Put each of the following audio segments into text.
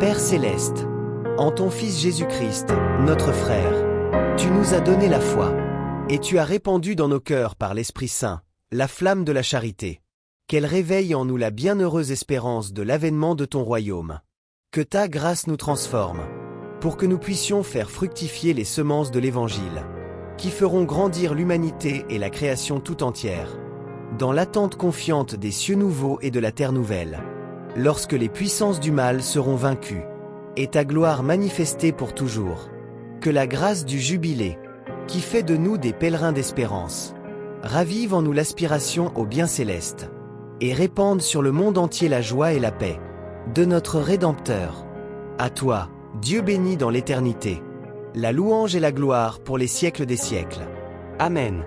Père céleste, en ton Fils Jésus-Christ, notre frère, tu nous as donné la foi, et tu as répandu dans nos cœurs par l'Esprit Saint la flamme de la charité. Qu'elle réveille en nous la bienheureuse espérance de l'avènement de ton royaume. Que ta grâce nous transforme, pour que nous puissions faire fructifier les semences de l'Évangile, qui feront grandir l'humanité et la création tout entière, dans l'attente confiante des cieux nouveaux et de la terre nouvelle, lorsque les puissances du mal seront vaincues, et ta gloire manifestée pour toujours. Que la grâce du jubilé, qui fait de nous des pèlerins d'espérance, ravive en nous l'aspiration au bien céleste, et répande sur le monde entier la joie et la paix de notre Rédempteur. À toi, Dieu béni dans l'éternité, la louange et la gloire pour les siècles des siècles. Amen.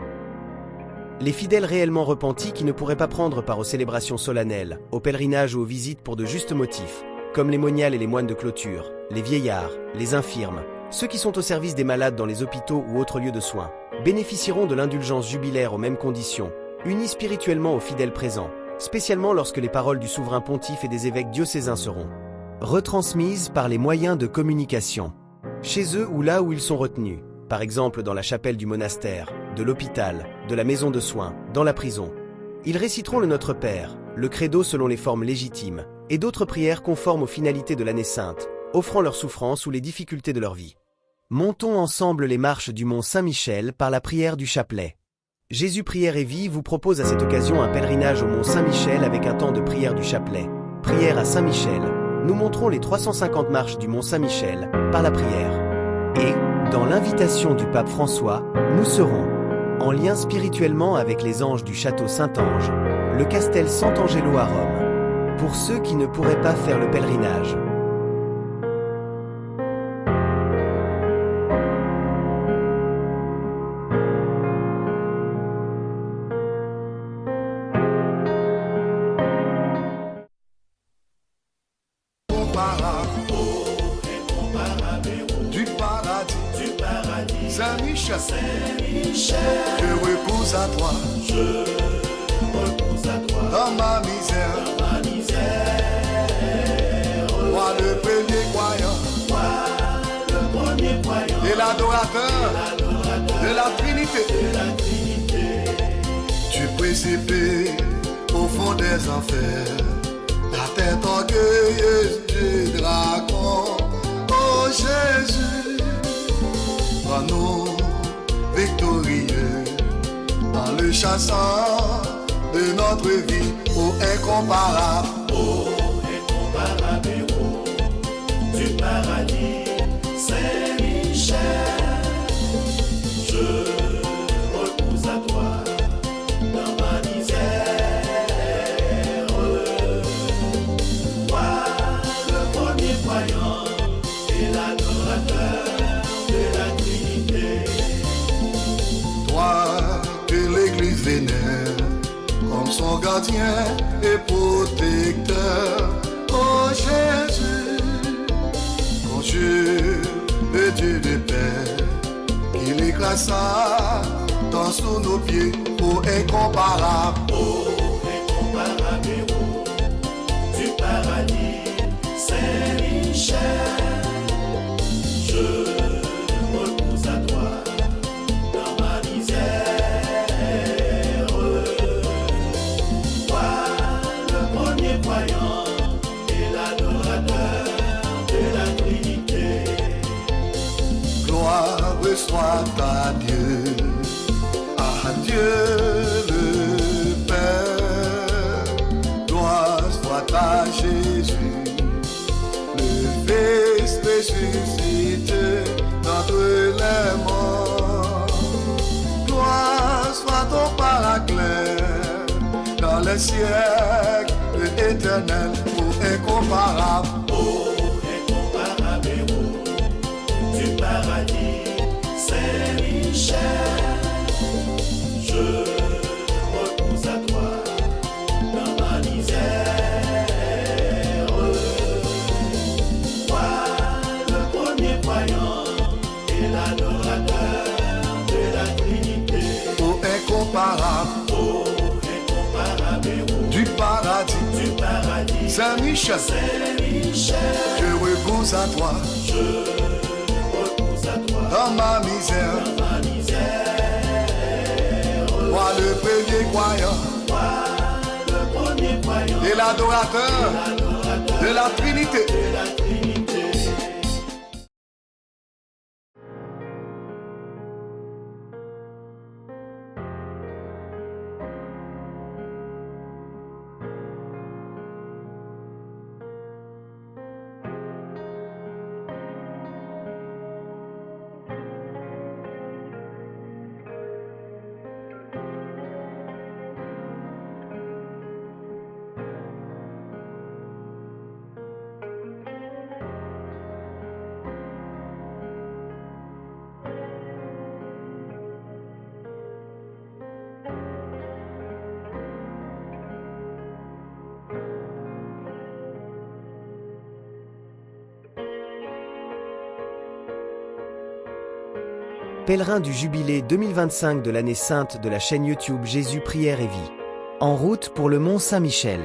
Les fidèles réellement repentis qui ne pourraient pas prendre part aux célébrations solennelles, aux pèlerinages ou aux visites pour de justes motifs, comme les moniales et les moines de clôture, les vieillards, les infirmes, ceux qui sont au service des malades dans les hôpitaux ou autres lieux de soins, bénéficieront de l'indulgence jubilaire aux mêmes conditions, unis spirituellement aux fidèles présents, spécialement lorsque les paroles du souverain pontife et des évêques diocésains seront retransmises par les moyens de communication, chez eux ou là où ils sont retenus, par exemple dans la chapelle du monastère, de l'hôpital, de la maison de soins, dans la prison. Ils réciteront le Notre Père, le credo selon les formes légitimes, et d'autres prières conformes aux finalités de l'année sainte, offrant leurs souffrances ou les difficultés de leur vie. Montons ensemble les marches du mont Saint-Michel par la prière du chapelet. Jésus Prière et Vie vous propose à cette occasion un pèlerinage au mont Saint-Michel avec un temps de prière du chapelet. Prière à Saint-Michel, nous montrons les 350 marches du mont Saint-Michel par la prière. Et, dans l'invitation du pape François, nous serons en lien spirituellement avec les anges du château Saint-Ange, le Castel Sant'Angelo à Rome, pour ceux qui ne pourraient pas faire le pèlerinage. Saint-Michel, je repose à toi, dans ma misère, moi le premier croyant, et l'adorateur de la Trinité, tu précipes au fond des enfers, la tête orgueilleuse du dragon, oh Jésus. Nous victorieux dans le chassant de notre vie, ô incomparable, héros du paradis, Saint-Michel, je repose à toi dans ma misère. Toi, le premier croyant et l'adorateur de la Trinité. Toi que l'Église vénère comme son gardien et protecteur, oh Jésus, conjure le Dieu de paix, qu'il écrasa dans sous nos pieds, oh incomparable, héros du paradis, Saint-Michel, je repose à toi dans ma misère. Toi, le premier croyant et l'adorateur de la Trinité. gloire soit à Dieu, à Dieu le Père, gloire soit à Jésus, le Fils ressuscité d'entre les morts. Gloire soit ton paraclet dans les siècles éternels, ô incomparable, Incomparable héros du paradis, Saint-Michel, je repose à toi dans ma misère. Toi, le premier croyant et l'adorateur de la Trinité. ô incomparable, Incomparable héros du paradis, Saint-Michel, je repose à toi. Dans ma misère, moi le premier croyant et l'adorateur de la Trinité. Pèlerins du Jubilé 2025 de l'année sainte de la chaîne YouTube Jésus Prière et Vie. En route pour le Mont Saint-Michel.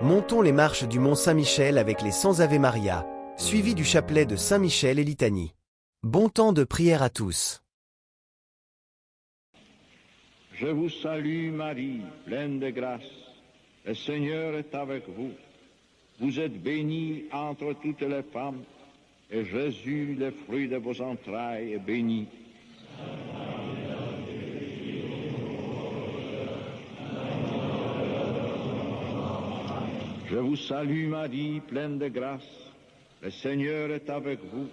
Montons les marches du Mont Saint-Michel avec les 100 Ave Maria, suivis du chapelet de Saint-Michel et litanie. Bon temps de prière à tous. Je vous salue Marie, pleine de grâce. Le Seigneur est avec vous. Vous êtes bénie entre toutes les femmes, et Jésus, le fruit de vos entrailles, est béni. Je vous salue Marie, pleine de grâce. Le Seigneur est avec vous.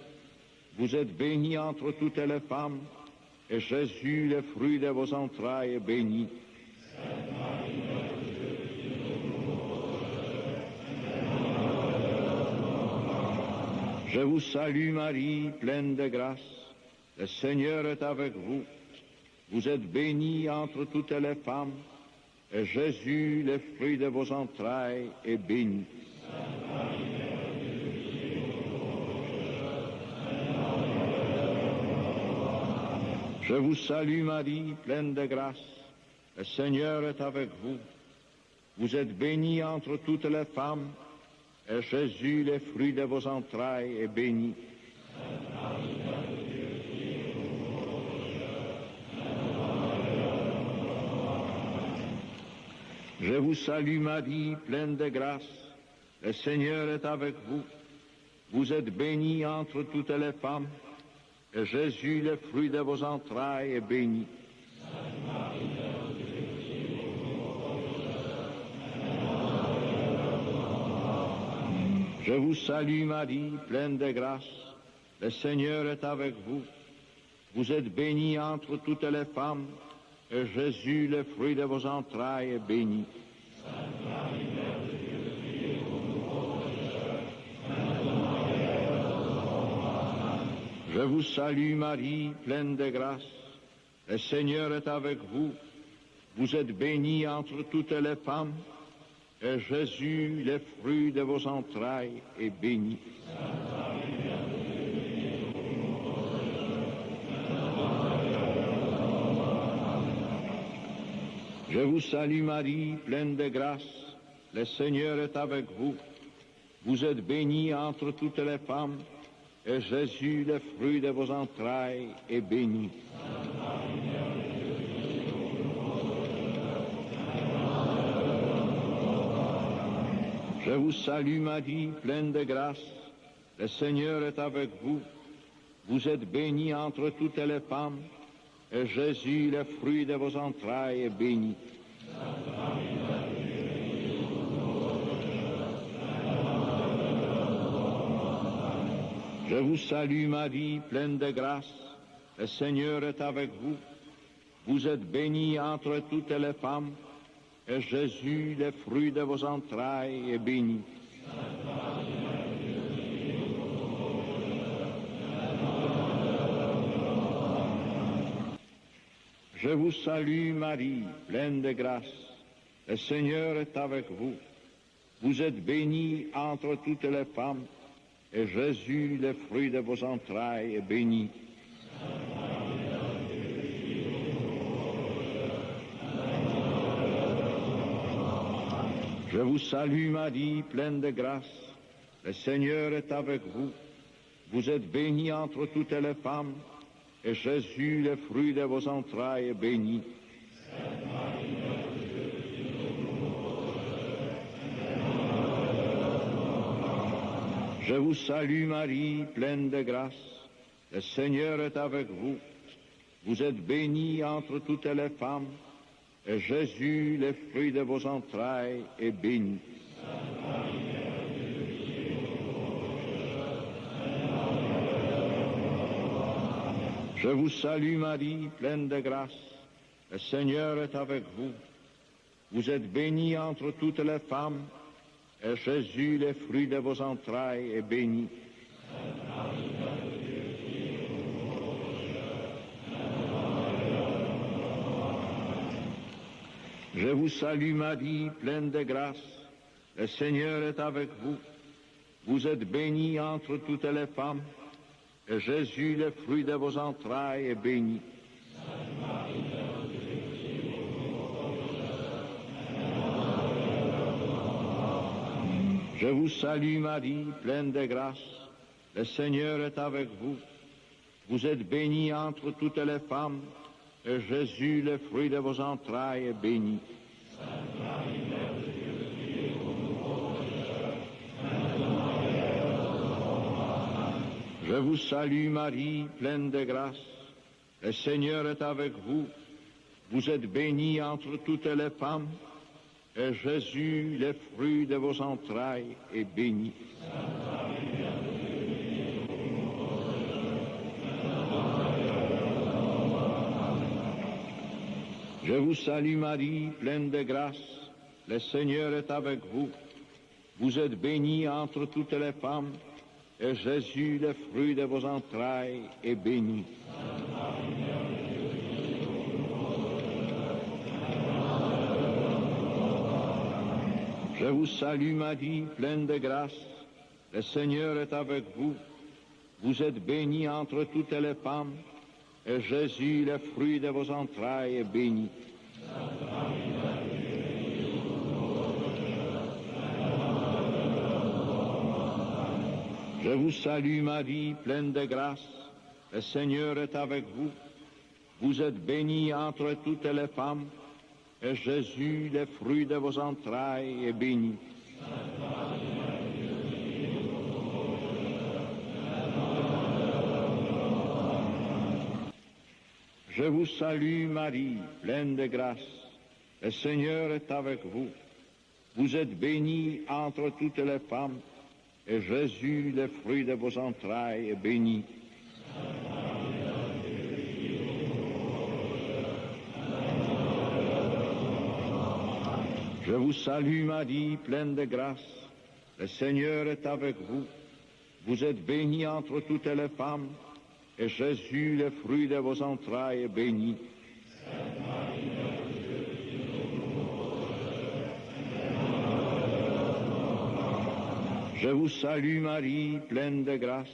Vous êtes bénie entre toutes les femmes, et Jésus, le fruit de vos entrailles, est béni. Je vous salue Marie, pleine de grâce. Le Seigneur est avec vous. Vous êtes bénie entre toutes les femmes, et Jésus, le fruit de vos entrailles, est béni. Je vous salue Marie, pleine de grâce. Le Seigneur est avec vous. Vous êtes bénie entre toutes les femmes, et Jésus, le fruit de vos entrailles, est béni. Je vous salue Marie, pleine de grâce. Le Seigneur est avec vous. Vous êtes bénie entre toutes les femmes, et Jésus, le fruit de vos entrailles, est béni. Je vous salue Marie, pleine de grâce. Le Seigneur est avec vous. Vous êtes bénie entre toutes les femmes, et Jésus, le fruit de vos entrailles, est béni. Je vous salue Marie, pleine de grâce. Le Seigneur est avec vous. Vous êtes bénie entre toutes les femmes, et Jésus, le fruit de vos entrailles, est béni. Je vous salue Marie, pleine de grâce. Le Seigneur est avec vous. Vous êtes bénie entre toutes les femmes, et Jésus, le fruit de vos entrailles, est béni. Je vous salue Marie, pleine de grâce. Le Seigneur est avec vous. Vous êtes bénie entre toutes les femmes, et Jésus, le fruit de vos entrailles, est béni. Je vous salue Marie, pleine de grâce. Le Seigneur est avec vous. Vous êtes bénie entre toutes les femmes, et Jésus, le fruit de vos entrailles, est béni. Je vous salue Marie, pleine de grâce. Le Seigneur est avec vous. Vous êtes bénie entre toutes les femmes, et Jésus, le fruit de vos entrailles, est béni. Je Je vous salue Marie, pleine de grâce. Le Seigneur est avec vous. Vous êtes bénie entre toutes les femmes, et Jésus, le fruit de vos entrailles, est béni. Je vous salue Marie, pleine de grâce. Le Seigneur est avec vous. Vous êtes bénie entre toutes les femmes, et Jésus, le fruit de vos entrailles, est béni. Je vous salue Marie, pleine de grâce. Le Seigneur est avec vous. Vous êtes bénie entre toutes les femmes, et Jésus, le fruit de vos entrailles, est béni. Je vous salue Marie, pleine de grâce. Le Seigneur est avec vous. Vous êtes bénie entre toutes les femmes, et Jésus, le fruit de vos entrailles, est béni. Je vous salue Marie, pleine de grâce. Le Seigneur est avec vous. Vous êtes bénie entre toutes les femmes, et Jésus, le fruit de vos entrailles, est béni. Je vous salue Marie, pleine de grâce. Le Seigneur est avec vous. Vous êtes bénie entre toutes les femmes, et Jésus, le fruit de vos entrailles, est béni. Je vous salue Marie, pleine de grâce. Le Seigneur est avec vous. Vous êtes bénie entre toutes les femmes, et Jésus, le fruit de vos entrailles, est béni. Je vous salue Marie, pleine de grâce. Le Seigneur est avec vous. Vous êtes bénie entre toutes les femmes, et Jésus, le fruit de vos entrailles, est béni. Je vous salue Marie, pleine de grâce. Le Seigneur est avec vous. Vous êtes bénie entre toutes les femmes, et Jésus, le fruit de vos entrailles, est béni. Je vous salue Marie, pleine de grâce. Le Seigneur est avec vous. Vous êtes bénie entre toutes les femmes, et Jésus, le fruit de vos entrailles, est béni. Je vous salue Marie, pleine de grâce. Le Seigneur est avec vous. Vous êtes bénie entre toutes les femmes, et Jésus, le fruit de vos entrailles, est béni. Je vous salue Marie, pleine de grâce.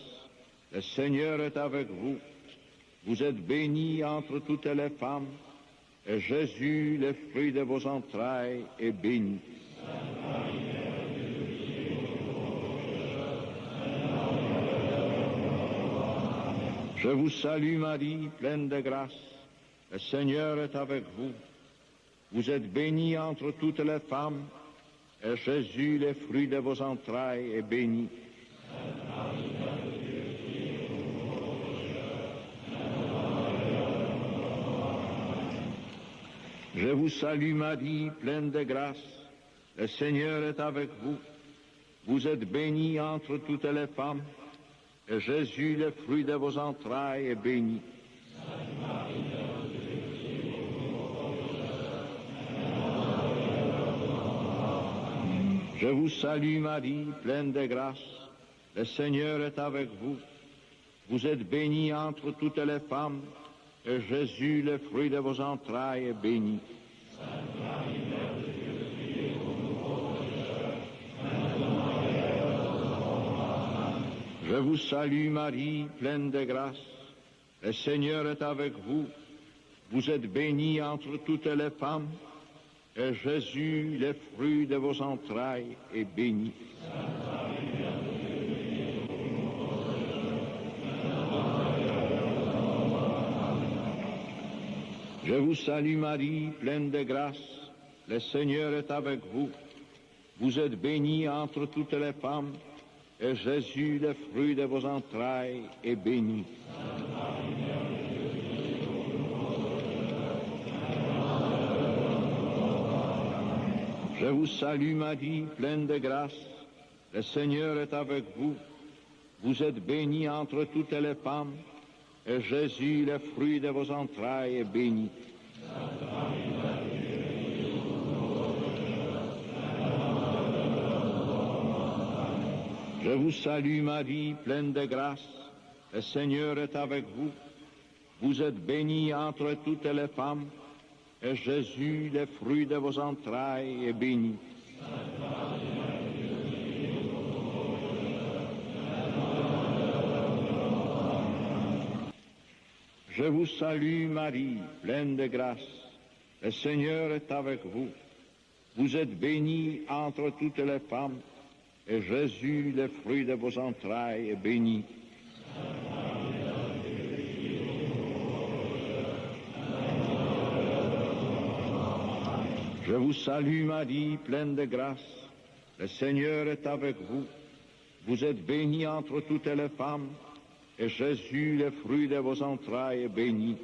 Le Seigneur est avec vous. Vous êtes bénie entre toutes les femmes, et Jésus, le fruit de vos entrailles, est béni. Je vous salue Marie, pleine de grâce. Le Seigneur est avec vous. Vous êtes bénie entre toutes les femmes, et Jésus, le fruit de vos entrailles, est béni. Je vous salue Marie, pleine de grâce. Le Seigneur est avec vous. Vous êtes bénie entre toutes les femmes, et Jésus, le fruit de vos entrailles, est béni. Je vous salue Marie, pleine de grâce. Le Seigneur est avec vous. Vous êtes bénie entre toutes les femmes, et Jésus, le fruit de vos entrailles, est béni. Je vous salue Marie, pleine de grâce. Le Seigneur est avec vous. Vous êtes bénie entre toutes les femmes, et Jésus, le fruit de vos entrailles, est béni. Je vous salue Marie, pleine de grâce, le Seigneur est avec vous. Vous êtes bénie entre toutes les femmes, et Jésus, le fruit de vos entrailles, est béni. Je vous salue Marie, pleine de grâce, le Seigneur est avec vous. Vous êtes bénie entre toutes les femmes, et Jésus, le fruit de vos entrailles, est béni. Je vous salue Marie, pleine de grâce, le Seigneur est avec vous. Vous êtes bénie entre toutes les femmes, et Jésus, le fruit de vos entrailles, est béni. Je vous salue Marie, pleine de grâce, le Seigneur est avec vous. Vous êtes bénie entre toutes les femmes, et Jésus, le fruit de vos entrailles, est béni. Je vous salue Marie, pleine de grâce, le Seigneur est avec vous. Vous êtes bénie entre toutes les femmes, et Jésus, le fruit de vos entrailles, est béni.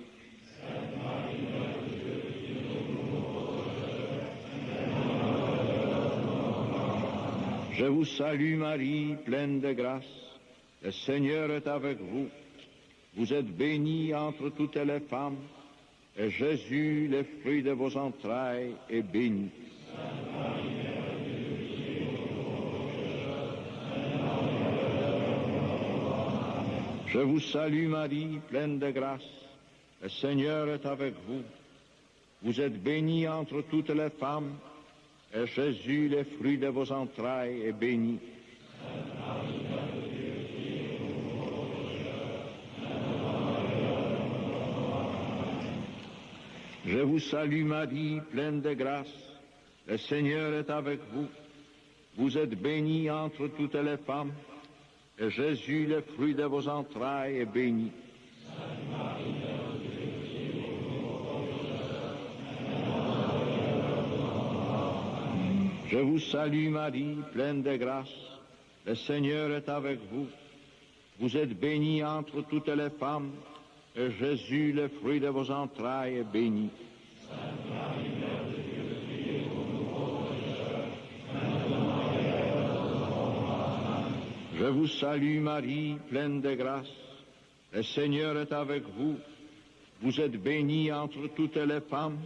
Je vous salue Marie, pleine de grâce, le Seigneur est avec vous. Vous êtes bénie entre toutes les femmes, et Jésus, le fruit de vos entrailles, est béni. Je vous salue Marie, pleine de grâce, le Seigneur est avec vous. Vous êtes bénie entre toutes les femmes, et Jésus, le fruit de vos entrailles, est béni. Je vous salue Marie, pleine de grâce, le Seigneur est avec vous. Vous êtes bénie entre toutes les femmes, et Jésus, le fruit de vos entrailles, est béni. Je vous salue Marie, pleine de grâce, le Seigneur est avec vous. Vous êtes bénie entre toutes les femmes, et Jésus, le fruit de vos entrailles, est béni. Je vous salue Marie, pleine de grâce, le Seigneur est avec vous. Vous êtes bénie entre toutes les femmes,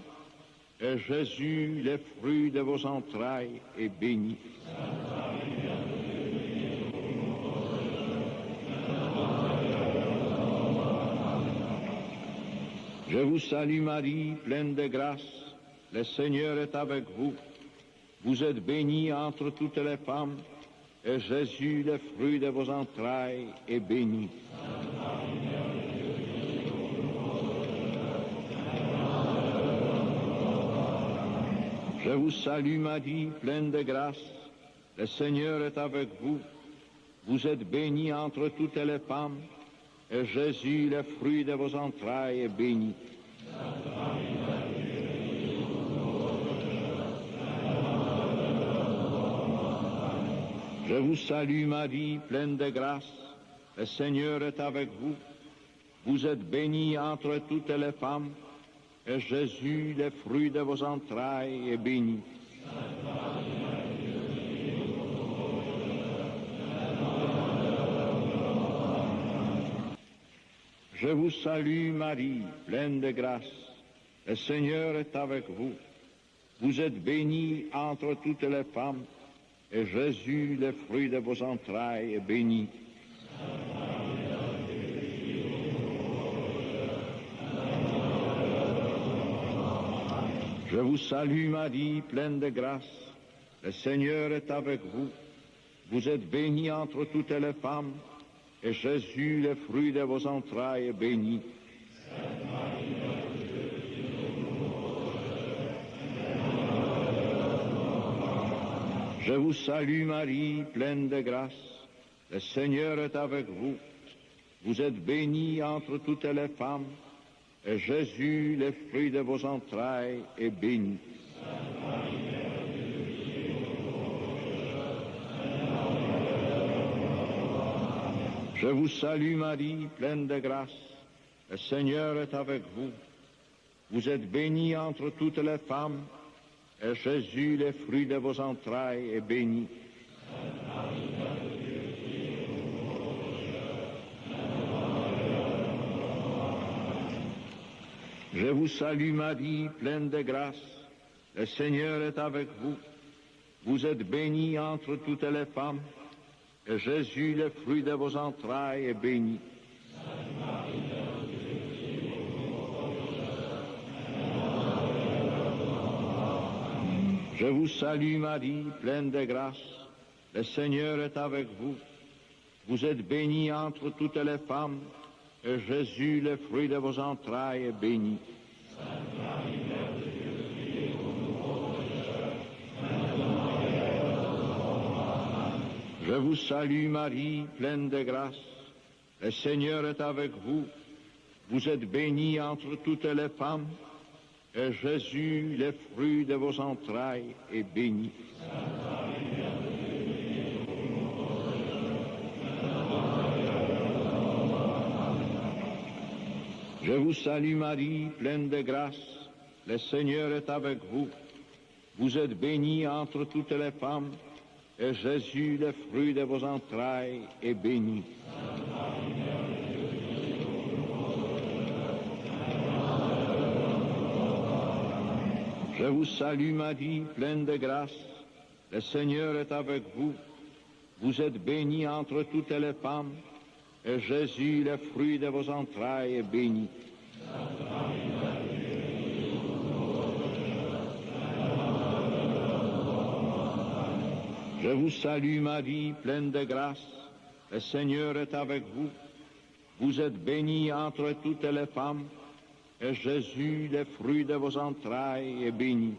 et Jésus, le fruit de vos entrailles, est béni. Je vous salue Marie, pleine de grâce, le Seigneur est avec vous. Vous êtes bénie entre toutes les femmes, et Jésus, le fruit de vos entrailles, est béni. Je vous salue Marie, pleine de grâce, le Seigneur est avec vous. Vous êtes bénie entre toutes les femmes, et Jésus, le fruit de vos entrailles, est béni. Je vous salue Marie, pleine de grâce, le Seigneur est avec vous. Vous êtes bénie entre toutes les femmes, et Jésus, le fruit de vos entrailles, est béni. Je vous salue Marie, pleine de grâce, le Seigneur est avec vous. Vous êtes bénie entre toutes les femmes, et Jésus, le fruit de vos entrailles, est béni. Je vous salue Marie, pleine de grâce, le Seigneur est avec vous. Vous êtes bénie entre toutes les femmes, et Jésus, le fruit de vos entrailles, est béni. Je vous salue Marie, pleine de grâce. Le Seigneur est avec vous. Vous êtes bénie entre toutes les femmes, et Jésus, le fruit de vos entrailles, est béni. Je vous salue Marie, pleine de grâce. Le Seigneur est avec vous. Vous êtes bénie entre toutes les femmes, et Jésus, le fruit de vos entrailles, est béni. Je vous salue Marie, pleine de grâce. Le Seigneur est avec vous. Vous êtes bénie entre toutes les femmes, et Jésus, le fruit de vos entrailles, est béni. Je vous salue Marie, pleine de grâce. Le Seigneur est avec vous. Vous êtes bénie entre toutes les femmes, et Jésus, le fruit de vos entrailles, est béni. Je vous salue Marie, pleine de grâce. Le Seigneur est avec vous. Vous êtes bénie entre toutes les femmes, et Jésus, le fruit de vos entrailles, est béni. Je vous salue Marie, pleine de grâce. Le Seigneur est avec vous. Vous êtes bénie entre toutes les femmes, et Jésus, le fruit de vos entrailles, est béni. Je vous salue Marie, pleine de grâce. Le Seigneur est avec vous. Vous êtes bénie entre toutes les femmes, et Jésus, le fruit de vos entrailles, est béni. Je vous salue Marie, pleine de grâce. Le Seigneur est avec vous. Vous êtes bénie entre toutes les femmes, et Jésus, le fruit de vos entrailles, est béni.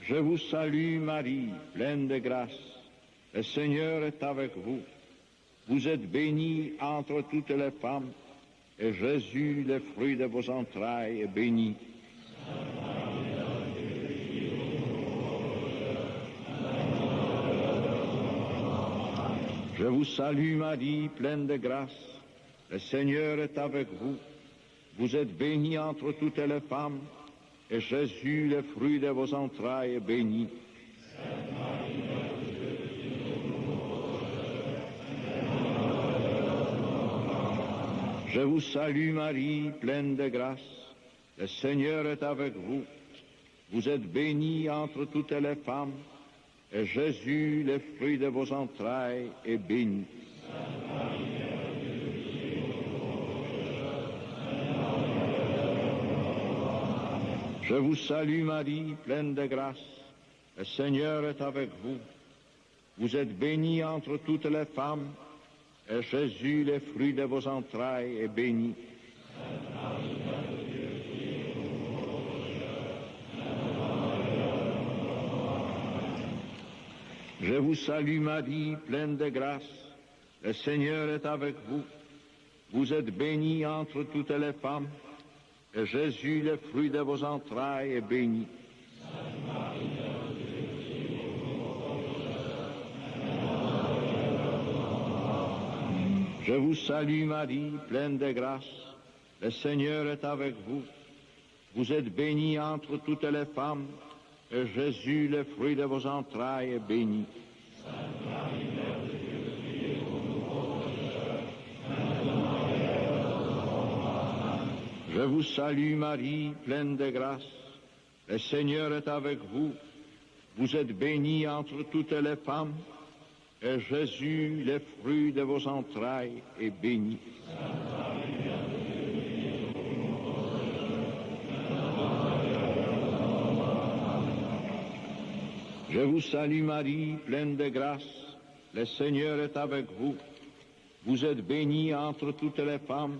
Je vous salue Marie, pleine de grâce. Le Seigneur est avec vous. Vous êtes bénie entre toutes les femmes, et Jésus, le fruit de vos entrailles, est béni. Je vous salue Marie, pleine de grâce. Le Seigneur est avec vous. Vous êtes bénie entre toutes les femmes, et Jésus, le fruit de vos entrailles, est béni. Je vous salue Marie, pleine de grâce. Le Seigneur est avec vous. Vous êtes bénie entre toutes les femmes, et Jésus, le fruit de vos entrailles, est béni. Je vous salue Marie, pleine de grâce. Le Seigneur est avec vous. Vous êtes bénie entre toutes les femmes, et Jésus, le fruit de vos entrailles, est béni. Je vous salue Marie, pleine de grâce. Le Seigneur est avec vous. Vous êtes bénie entre toutes les femmes, et Jésus, le fruit de vos entrailles, est béni. Je vous salue Marie, pleine de grâce. Le Seigneur est avec vous. Vous êtes bénie entre toutes les femmes, et Jésus, le fruit de vos entrailles, est béni. Je vous salue Marie, pleine de grâce. Le Seigneur est avec vous. Vous êtes bénie entre toutes les femmes, et Jésus, le fruit de vos entrailles, est béni. Je vous salue Marie, pleine de grâce. Le Seigneur est avec vous. Vous êtes bénie entre toutes les femmes,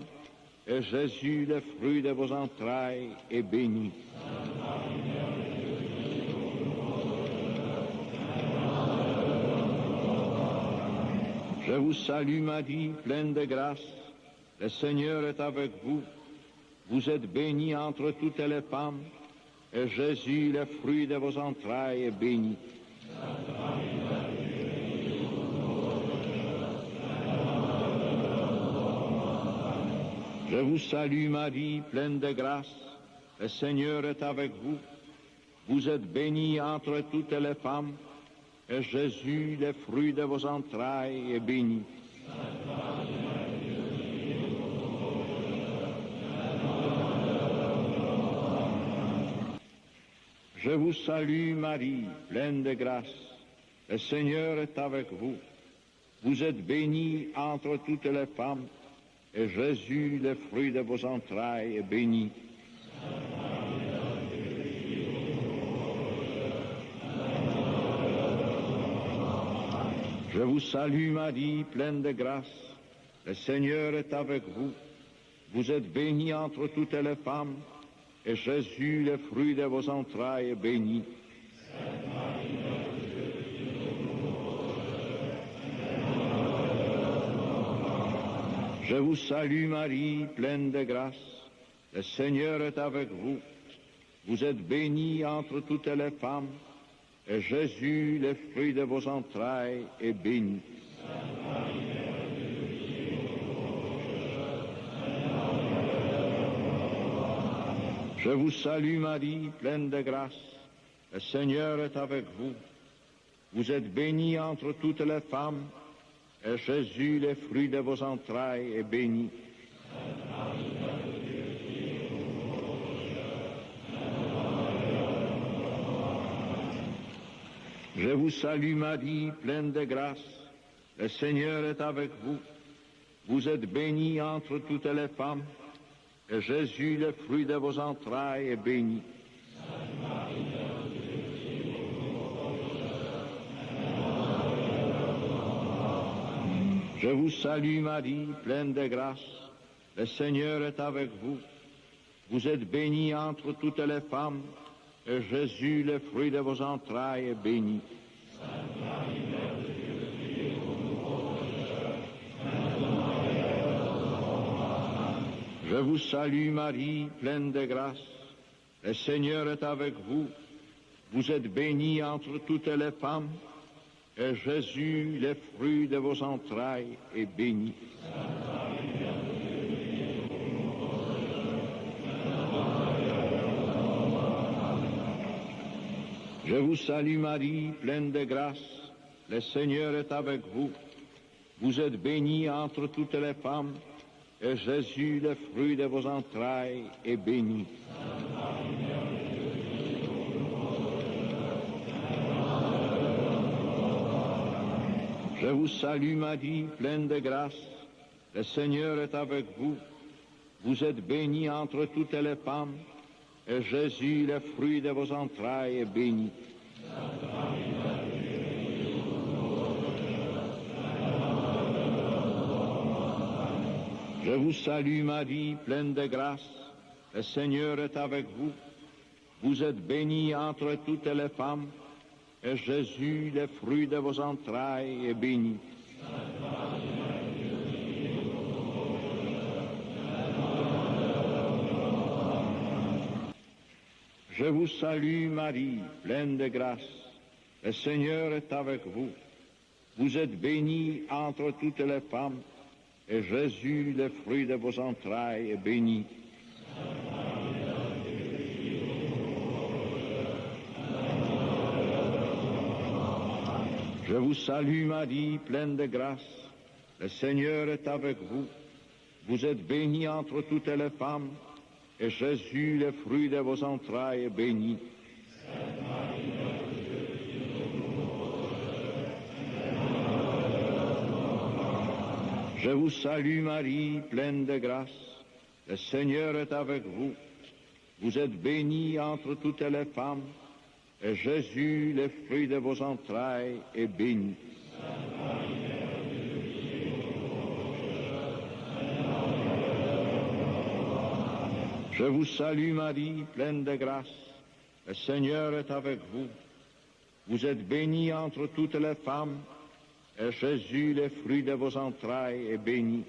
et Jésus, le fruit de vos entrailles, est béni. Je vous salue Marie, pleine de grâce, le Seigneur est avec vous. Vous êtes bénie entre toutes les femmes, et Jésus, le fruit de vos entrailles, est béni. Je vous salue Marie, pleine de grâce, le Seigneur est avec vous. Vous êtes bénie entre toutes les femmes, et Jésus, le fruit de vos entrailles, est béni. Je vous salue Marie, pleine de grâce, le Seigneur est avec vous. Vous êtes bénie entre toutes les femmes, et Jésus, le fruit de vos entrailles, est béni. Je vous salue Marie, pleine de grâce, le Seigneur est avec vous. Vous êtes bénie entre toutes les femmes, et Jésus, le fruit de vos entrailles, est béni. Je vous salue Marie, pleine de grâce, le Seigneur est avec vous. Vous êtes bénie entre toutes les femmes, et Jésus, le fruit de vos entrailles, est béni. Je vous salue Marie, pleine de grâce, le Seigneur est avec vous. Vous êtes bénie entre toutes les femmes, et Jésus, le fruit de vos entrailles, est béni. Je vous salue Marie, pleine de grâce, le Seigneur est avec vous. Vous êtes bénie entre toutes les femmes, et Jésus, le fruit de vos entrailles, est béni. Je vous salue Marie, pleine de grâce, le Seigneur est avec vous. Vous êtes bénie entre toutes les femmes, et Jésus, le fruit de vos entrailles, est béni. Je vous salue Marie, pleine de grâce, le Seigneur est avec vous. Vous êtes bénie entre toutes les femmes, et Jésus, le fruit de vos entrailles, est béni. Je vous salue Marie, pleine de grâce, le Seigneur est avec vous. Vous êtes bénie entre toutes les femmes, et Jésus, le fruit de vos entrailles, est béni. Je vous salue Marie, pleine de grâce, le Seigneur est avec vous. Vous êtes bénie entre toutes les femmes, et Jésus, le fruit de vos entrailles, est béni. Je vous salue Marie, pleine de grâce, le Seigneur est avec vous. Vous êtes bénie entre toutes les femmes, et Jésus, le fruit de vos entrailles, est béni. Je vous salue Marie, pleine de grâce, le Seigneur est avec vous. Vous êtes bénie entre toutes les femmes, et Jésus, le fruit de vos entrailles, est béni. Je vous salue Marie, pleine de grâce, le Seigneur est avec vous. Vous êtes bénie entre toutes les femmes, et Jésus, le fruit de vos entrailles, est béni. Je vous salue Marie, pleine de grâce, le Seigneur est avec vous. Vous êtes bénie entre toutes les femmes, et Jésus, le fruit de vos entrailles, est béni. Je vous salue Marie, pleine de grâce. Le Seigneur est avec vous. Vous êtes bénie entre toutes les femmes, et Jésus, le fruit de vos entrailles, est béni.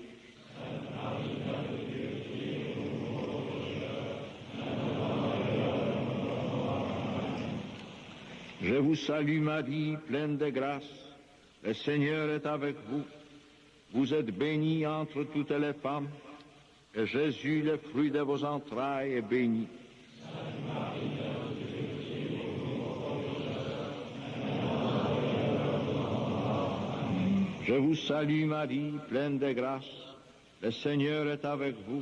Je vous salue Marie, pleine de grâce. Le Seigneur est avec vous. Vous êtes bénie entre toutes les femmes, et Jésus, le fruit de vos entrailles, est béni. Je vous salue Marie, pleine de grâce. Le Seigneur est avec vous.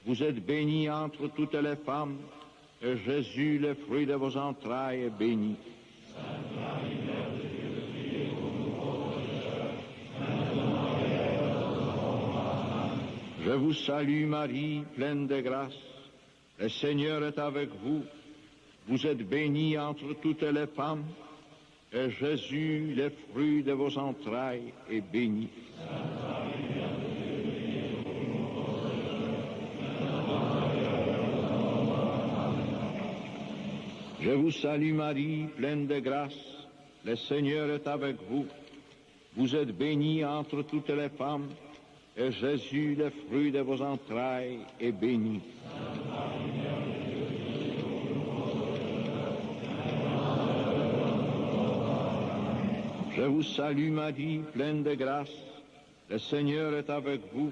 Vous êtes bénie entre toutes les femmes, et Jésus, le fruit de vos entrailles, est béni. Je vous salue Marie, pleine de grâce. Le Seigneur est avec vous. Vous êtes bénie entre toutes les femmes, et Jésus, le fruit de vos entrailles, est béni. Je vous salue Marie, pleine de grâce. Le Seigneur est avec vous. Vous êtes bénie entre toutes les femmes, et Jésus, le fruit de vos entrailles, est béni. Je vous salue Marie, pleine de grâce. Le Seigneur est avec vous.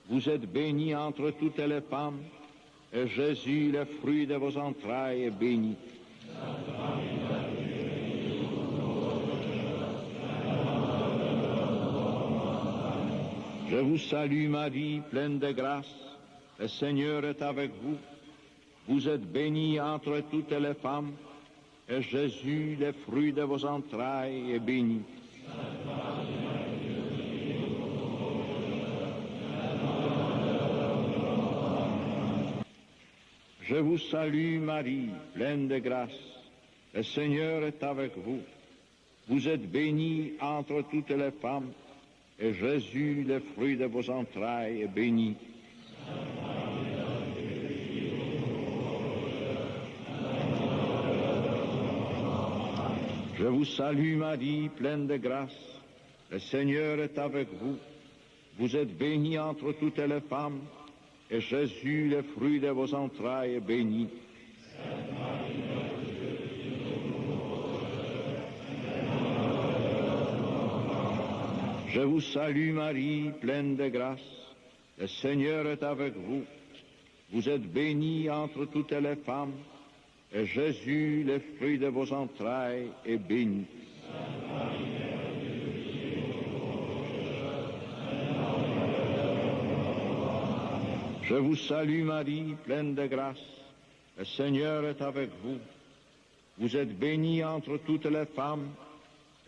Vous êtes bénie entre toutes les femmes, et Jésus, le fruit de vos entrailles, est béni. Je vous salue Marie, pleine de grâce. Le Seigneur est avec vous. Vous êtes bénie entre toutes les femmes, et Jésus, le fruit de vos entrailles, est béni. Je vous salue Marie, pleine de grâce. Le Seigneur est avec vous. Vous êtes bénie entre toutes les femmes, et Jésus, le fruit de vos entrailles, est béni. Je vous salue Marie, pleine de grâce. Le Seigneur est avec vous. Vous êtes bénie entre toutes les femmes, et Jésus, le fruit de vos entrailles, est béni. Je vous salue Marie, pleine de grâce. Le Seigneur est avec vous. Vous êtes bénie entre toutes les femmes, et Jésus, le fruit de vos entrailles, est béni. Je vous salue Marie, pleine de grâce. Le Seigneur est avec vous. Vous êtes bénie entre toutes les femmes,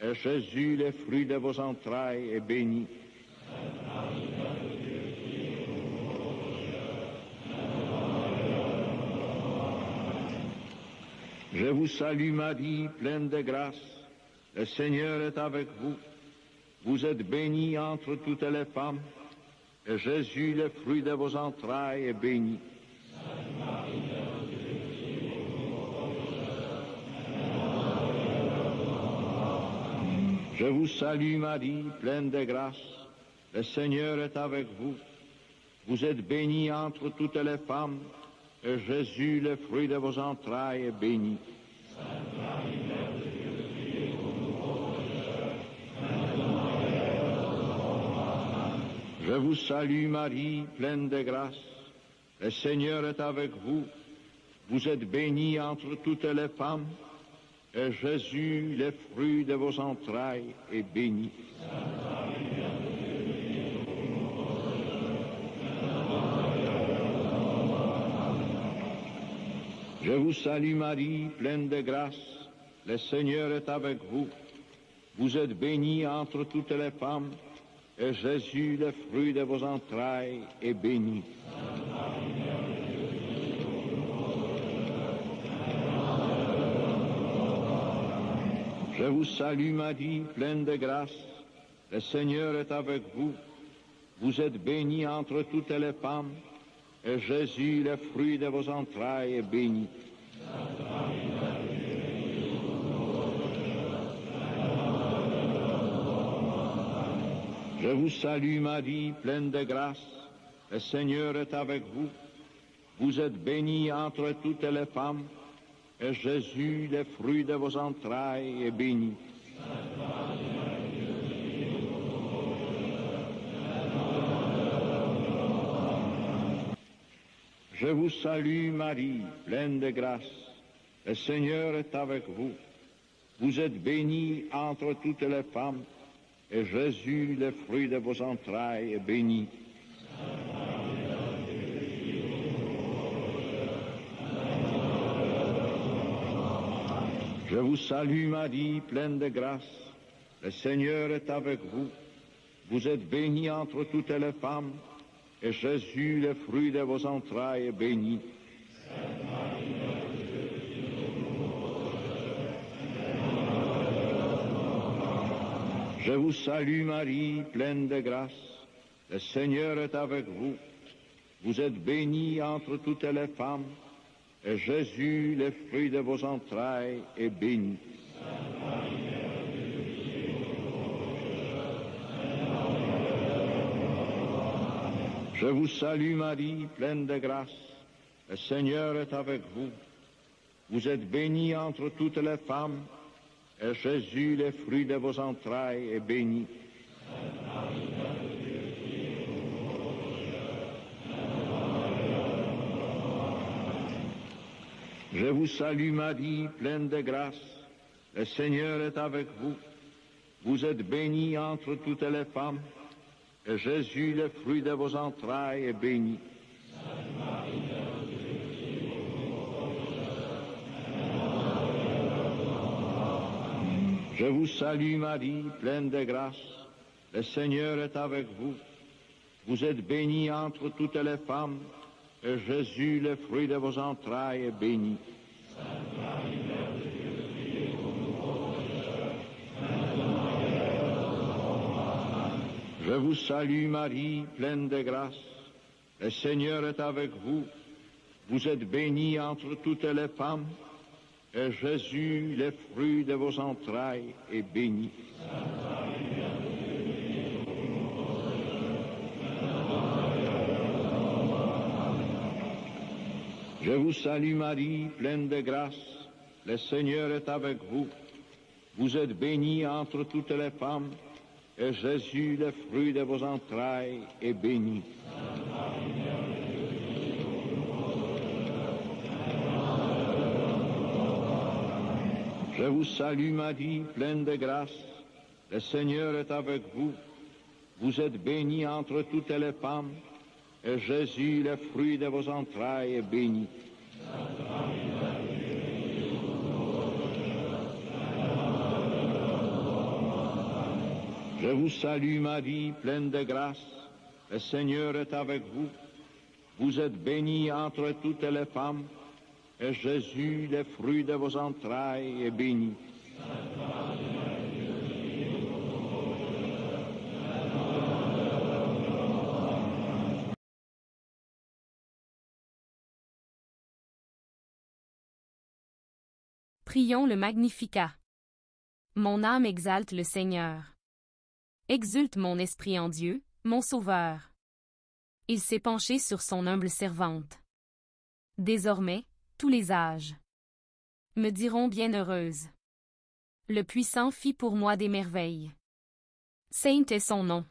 et Jésus, le fruit de vos entrailles, est béni. Je vous salue Marie, pleine de grâce. Le Seigneur est avec vous. Vous êtes bénie entre toutes les femmes, et Jésus, le fruit de vos entrailles, est béni. Je vous salue Marie, pleine de grâce. Le Seigneur est avec vous. Vous êtes bénie entre toutes les femmes, et Jésus, le fruit de vos entrailles, est béni. Je vous salue Marie, pleine de grâce. Le Seigneur est avec vous. Vous êtes bénie entre toutes les femmes, et Jésus, le fruit de vos entrailles, est béni. Je vous salue Marie, pleine de grâce. Le Seigneur est avec vous. Vous êtes bénie entre toutes les femmes, et Jésus, le fruit de vos entrailles, est béni. Je vous salue Marie, pleine de grâce. Le Seigneur est avec vous. Vous êtes bénie entre toutes les femmes, et Jésus, le fruit de vos entrailles, est béni. Je vous salue Marie, pleine de grâce, le Seigneur est avec vous. Vous êtes bénie entre toutes les femmes, et Jésus, le fruit de vos entrailles, est béni. Je vous salue Marie, pleine de grâce, le Seigneur est avec vous. Vous êtes bénie entre toutes les femmes, et Jésus, le fruit de vos entrailles, est béni. Je vous salue Marie, pleine de grâce, le Seigneur est avec vous. Vous êtes bénie entre toutes les femmes, et Jésus, le fruit de vos entrailles, est béni. Je vous salue Marie, pleine de grâce, le Seigneur est avec vous. Vous êtes bénie entre toutes les femmes, et Jésus, le fruit de vos entrailles, est béni. Je vous salue Marie, pleine de grâce, le Seigneur est avec vous. Vous êtes bénie entre toutes les femmes, et Jésus, le fruit de vos entrailles, est béni. Je vous salue Marie, pleine de grâce, le Seigneur est avec vous. Vous êtes bénie entre toutes les femmes, et Jésus, le fruit de vos entrailles, est béni. Je vous salue Marie, pleine de grâce, le Seigneur est avec vous. Vous êtes bénie entre toutes les femmes, et Jésus, le fruit de vos entrailles, est béni. Je vous salue Marie, pleine de grâce, le Seigneur est avec vous. Vous êtes bénie entre toutes les femmes, et Jésus, le fruit de vos entrailles, est béni. Je vous salue Marie, pleine de grâce, le Seigneur est avec vous. Vous êtes bénie entre toutes les femmes, et Jésus, le fruit de vos entrailles, est béni. Je vous salue Marie, pleine de grâce, le Seigneur est avec vous. Vous êtes bénie entre toutes les femmes, et Jésus, le fruit de vos entrailles, est béni. Je vous salue Marie, pleine de grâce, le Seigneur est avec vous. Vous êtes bénie entre toutes les femmes, et Jésus, le fruit de vos entrailles, est béni. Prions le Magnificat. Mon âme exalte le Seigneur. Exulte mon esprit en Dieu, mon Sauveur. Il s'est penché sur son humble servante. Désormais, tous les âges me diront bienheureuse. Le Puissant fit pour moi des merveilles. Saint est son nom.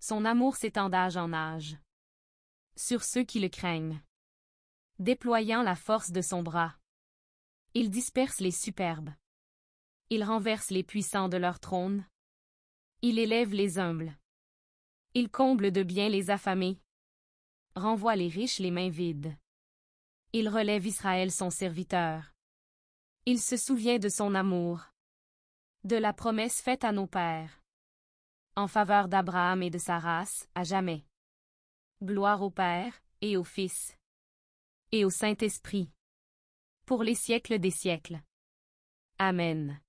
Son amour s'étend d'âge en âge sur ceux qui le craignent. Déployant la force de son bras, il disperse les superbes. Il renverse les puissants de leur trône. Il élève les humbles. Il comble de bien les affamés. Renvoie les riches les mains vides. Il relève Israël son serviteur. Il se souvient de son amour, de la promesse faite à nos pères, en faveur d'Abraham et de sa race, à jamais. Gloire au Père, et au Fils, et au Saint-Esprit, pour les siècles des siècles. Amen.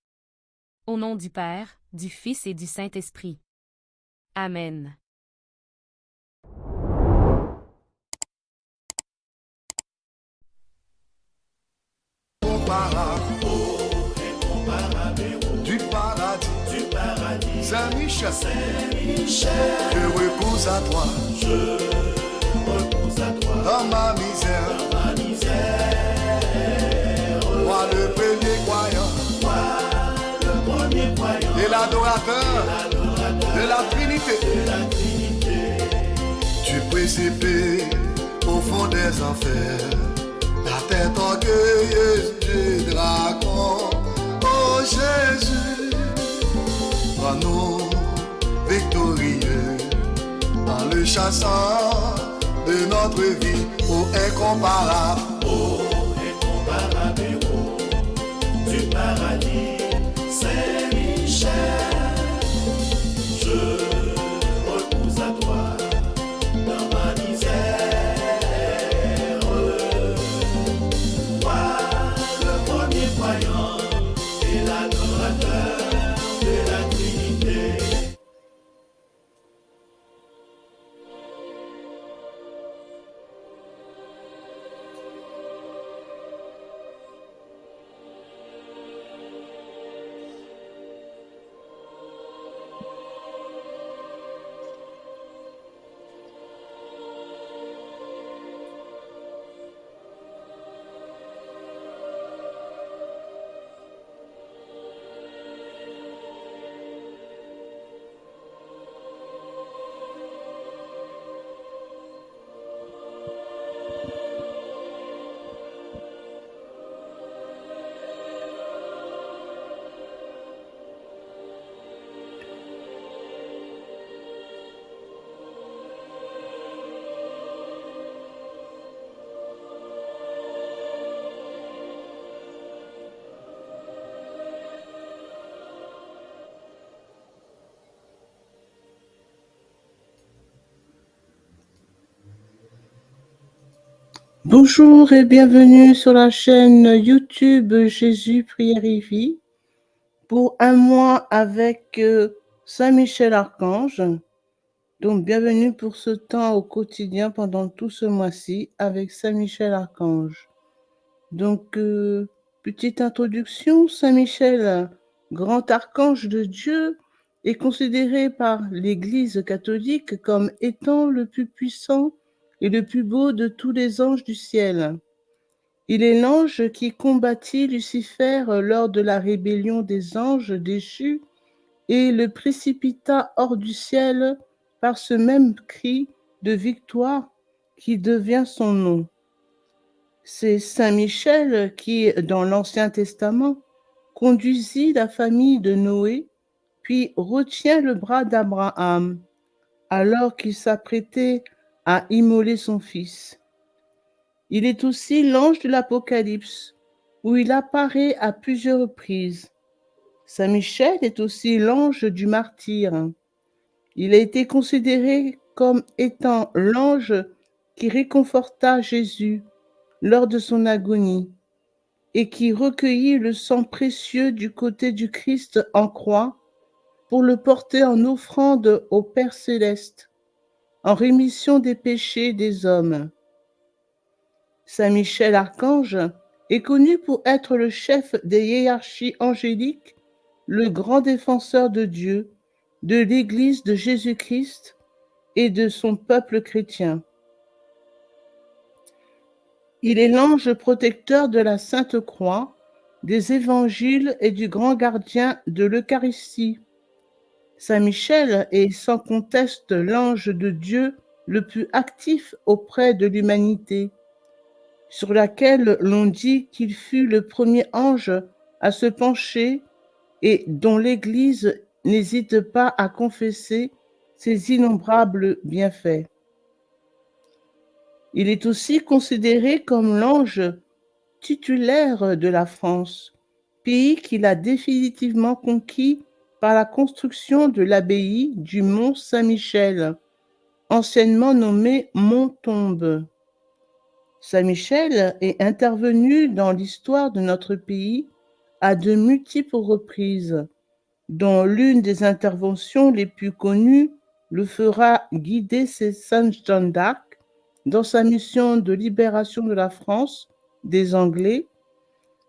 Au nom du Père, du Fils et du Saint-Esprit. Amen. incomparable incomparable héros du paradis. Saint-Michel, Je repose à toi repose à toi dans ma misère. ma misère. Moi le premier croyant Le premier croyant et l'adorateur de la Trinité. Tu précipes au fond des enfers la tête orgueilleuse du dragon. Oh Jésus, rends-nous victorieux en le chassant de notre vie. Oh incomparable, incomparable héros du paradis. Saint-Michel, je repose à toi dans ma misère. Toi, le premier croyant et l'adorateur de la Trinité. Bonjour et bienvenue sur la chaîne YouTube Jésus Prière et Vie pour un mois avec Saint Michel Archange. Donc bienvenue pour ce temps au quotidien pendant tout ce mois-ci avec Saint Michel Archange. Donc petite introduction, Saint Michel, grand archange de Dieu, est considéré par l'Église catholique comme étant le plus puissant et le plus beau de tous les anges du ciel. Il est l'ange qui combattit Lucifer lors de la rébellion des anges déchus et le précipita hors du ciel par ce même cri de victoire qui devient son nom. C'est Saint Michel qui, dans l'Ancien Testament, conduisit la famille de Noé, puis retient le bras d'Abraham, alors qu'il s'apprêtait à immoler son fils. Il est aussi l'ange de l'Apocalypse, où il apparaît à plusieurs reprises. Saint Michel est aussi l'ange du martyr. Il a été considéré comme étant l'ange qui réconforta Jésus lors de son agonie et qui recueillit le sang précieux du côté du Christ en croix pour le porter en offrande au Père céleste, en rémission des péchés des hommes. Saint Michel Archange est connu pour être le chef des hiérarchies angéliques, le grand défenseur de Dieu, de l'Église de Jésus-Christ et de son peuple chrétien. Il est l'ange protecteur de la Sainte Croix, des évangiles et du grand gardien de l'Eucharistie. Saint Michel est sans conteste l'ange de Dieu le plus actif auprès de l'humanité, sur laquelle l'on dit qu'il fut le premier ange à se pencher et dont l'Église n'hésite pas à confesser ses innombrables bienfaits. Il est aussi considéré comme l'ange titulaire de la France, pays qu'il a définitivement conquis par la construction de l'abbaye du Mont Saint-Michel, anciennement nommé Mont Tombe. Saint Michel est intervenu dans l'histoire de notre pays à de multiples reprises, dont l'une des interventions les plus connues le fera guider ses Sainte Jeanne d'Arc dans sa mission de libération de la France des Anglais,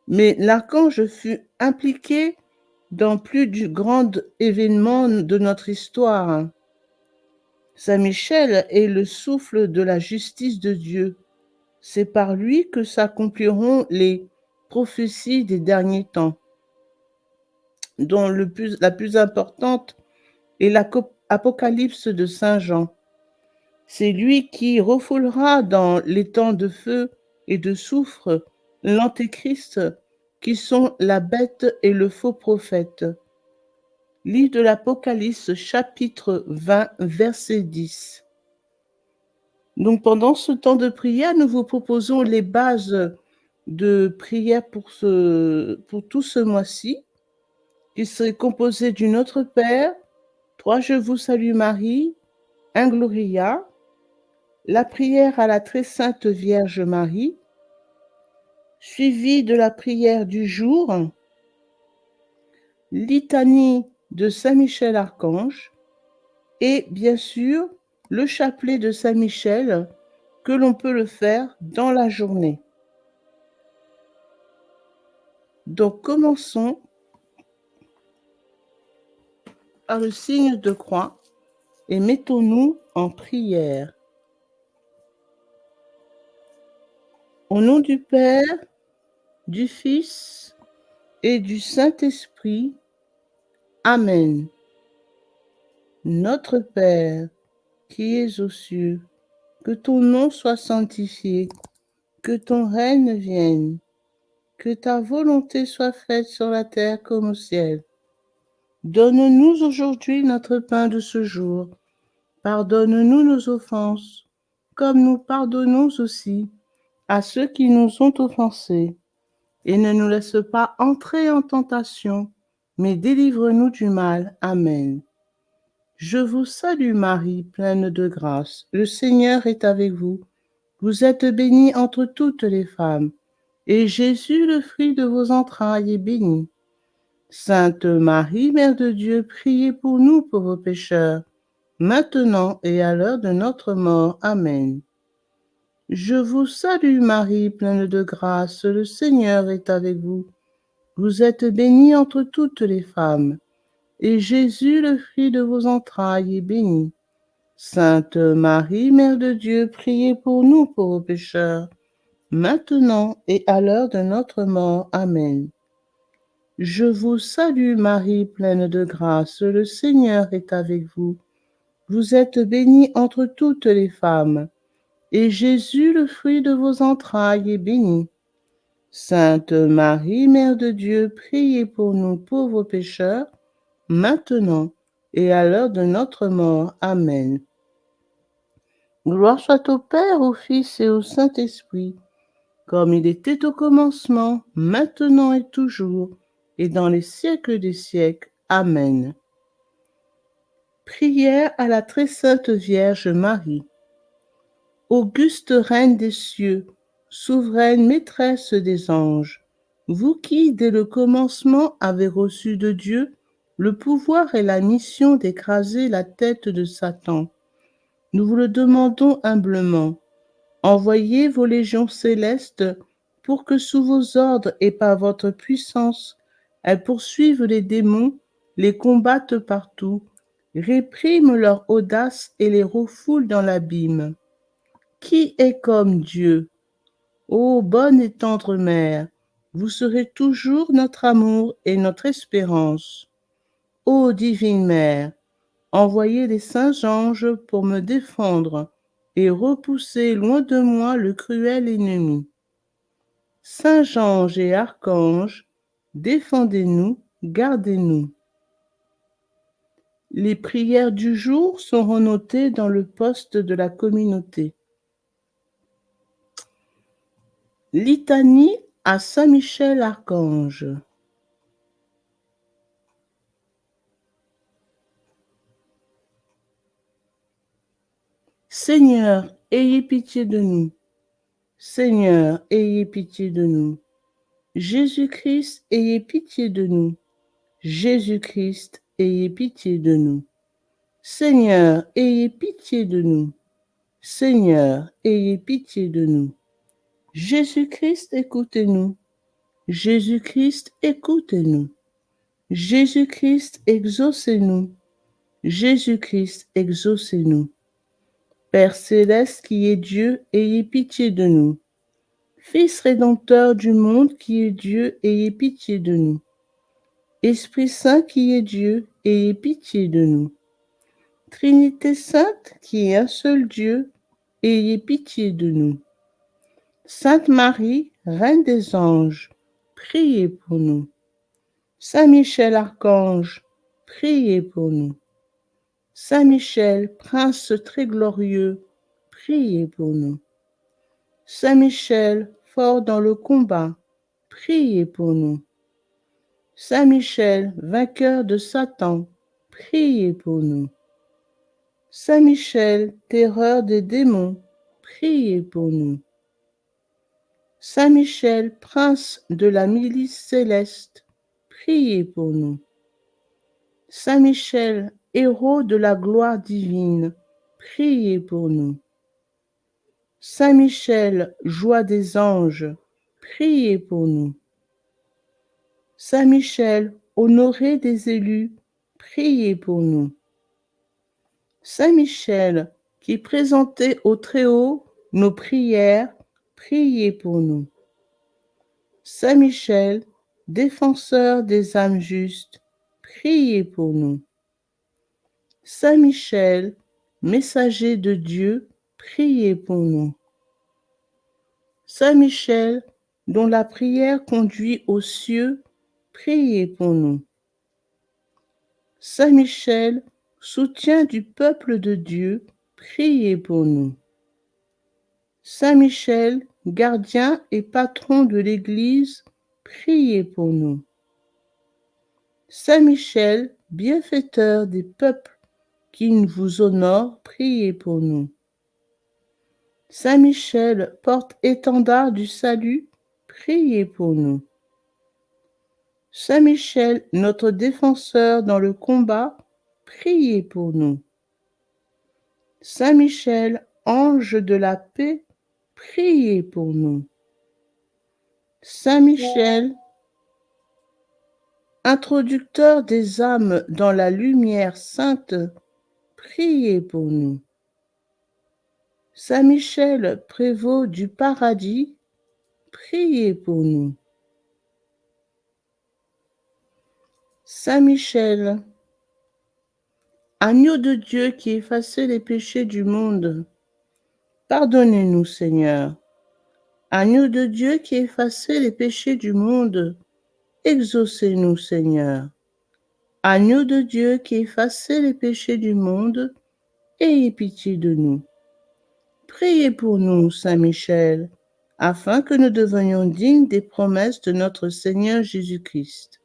Mais l'archange fut impliqué dans plus du grand événement de notre histoire. Saint Michel est le souffle de la justice de Dieu. C'est par lui que s'accompliront les prophéties des derniers temps, dont la plus importante est l'Apocalypse de Saint Jean. C'est lui qui refoulera dans les temps de feu et de soufre l'Antéchrist, qui sont la bête et le faux prophète. Livre de l'Apocalypse, chapitre 20, verset 10. Donc pendant ce temps de prière, nous vous proposons les bases de prière pour tout ce mois-ci, qui serait composé du Notre Père, 3 Je vous salue Marie, un Gloria, la prière à la très sainte Vierge Marie, suivi de la prière du jour, litanie de Saint Michel Archange et bien sûr le chapelet de Saint Michel que l'on peut le faire dans la journée. Donc commençons par le signe de croix et mettons-nous en prière. Au nom du Père, du Fils et du Saint-Esprit. Amen. Notre Père, qui es aux cieux, que ton nom soit sanctifié, que ton règne vienne, que ta volonté soit faite sur la terre comme au ciel. Donne-nous aujourd'hui notre pain de ce jour. Pardonne-nous nos offenses, comme nous pardonnons aussi à ceux qui nous ont offensés. Et ne nous laisse pas entrer en tentation, mais délivre-nous du mal. Amen. Je vous salue Marie, pleine de grâce. Le Seigneur est avec vous. Vous êtes bénie entre toutes les femmes, et Jésus, le fruit de vos entrailles, est béni. Sainte Marie, Mère de Dieu, priez pour nous pauvres pécheurs, maintenant et à l'heure de notre mort. Amen. Je vous salue Marie, pleine de grâce, le Seigneur est avec vous. Vous êtes bénie entre toutes les femmes, et Jésus, le fruit de vos entrailles, est béni. Sainte Marie, Mère de Dieu, priez pour nous pauvres pécheurs, maintenant et à l'heure de notre mort. Amen. Je vous salue Marie, pleine de grâce, le Seigneur est avec vous. Vous êtes bénie entre toutes les femmes, et Jésus, le fruit de vos entrailles, est béni. Sainte Marie, Mère de Dieu, priez pour nous pauvres pécheurs, maintenant et à l'heure de notre mort. Amen. Gloire soit au Père, au Fils et au Saint-Esprit, comme il était au commencement, maintenant et toujours, et dans les siècles des siècles. Amen. Prière à la très sainte Vierge Marie. Auguste Reine des cieux, souveraine maîtresse des anges, vous qui, dès le commencement, avez reçu de Dieu le pouvoir et la mission d'écraser la tête de Satan, nous vous le demandons humblement. Envoyez vos légions célestes pour que sous vos ordres et par votre puissance, elles poursuivent les démons, les combattent partout, répriment leur audace et les refoulent dans l'abîme. Qui est comme Dieu? Ô bonne et tendre Mère, vous serez toujours notre amour et notre espérance. Ô divine Mère, envoyez les saints anges pour me défendre et repousser loin de moi le cruel ennemi. Saints anges et archanges, défendez-nous, gardez-nous. Les prières du jour seront notées dans le poste de la communauté. Litanie à Saint Michel Archange. Seigneur, ayez pitié de nous. Seigneur, ayez pitié de nous. Jésus-Christ, ayez pitié de nous. Jésus-Christ, ayez pitié de nous. Seigneur, ayez pitié de nous. Seigneur, ayez pitié de nous. Jésus-Christ, écoutez-nous. Jésus-Christ, écoutez-nous. Jésus-Christ, exaucez-nous. Jésus-Christ, exaucez-nous. Père céleste qui est Dieu, ayez pitié de nous. Fils rédempteur du monde qui est Dieu, ayez pitié de nous. Esprit Saint qui est Dieu, ayez pitié de nous. Trinité sainte qui est un seul Dieu, ayez pitié de nous. Sainte Marie, Reine des anges, priez pour nous. Saint Michel Archange, priez pour nous. Saint Michel, Prince très glorieux, priez pour nous. Saint Michel, fort dans le combat, priez pour nous. Saint Michel, vainqueur de Satan, priez pour nous. Saint Michel, terreur des démons, priez pour nous. Saint Michel, prince de la milice céleste, priez pour nous. Saint Michel, héros de la gloire divine, priez pour nous. Saint Michel, joie des anges, priez pour nous. Saint Michel, honoré des élus, priez pour nous. Saint Michel, qui présentait au Très-Haut nos prières, priez pour nous. Saint Michel, défenseur des âmes justes, priez pour nous. Saint Michel, messager de Dieu, priez pour nous. Saint Michel, dont la prière conduit aux cieux, priez pour nous. Saint Michel, soutien du peuple de Dieu, priez pour nous. Saint Michel, gardien et patron de l'Église, priez pour nous. Saint Michel, bienfaiteur des peuples qui vous honorent, priez pour nous. Saint Michel, porte-étendard du salut, priez pour nous. Saint Michel, notre défenseur dans le combat, priez pour nous. Saint Michel, ange de la paix, priez pour nous. Saint Michel, introducteur des âmes dans la lumière sainte, priez pour nous. Saint Michel, prévôt du paradis, priez pour nous. Saint Michel, agneau de Dieu qui effacez les péchés du monde, pardonnez-nous, Seigneur. Agneau de Dieu qui effacez les péchés du monde, exaucez-nous, Seigneur. Agneau de Dieu qui effacez les péchés du monde, ayez pitié de nous. Priez pour nous, Saint Michel, afin que nous devenions dignes des promesses de notre Seigneur Jésus-Christ.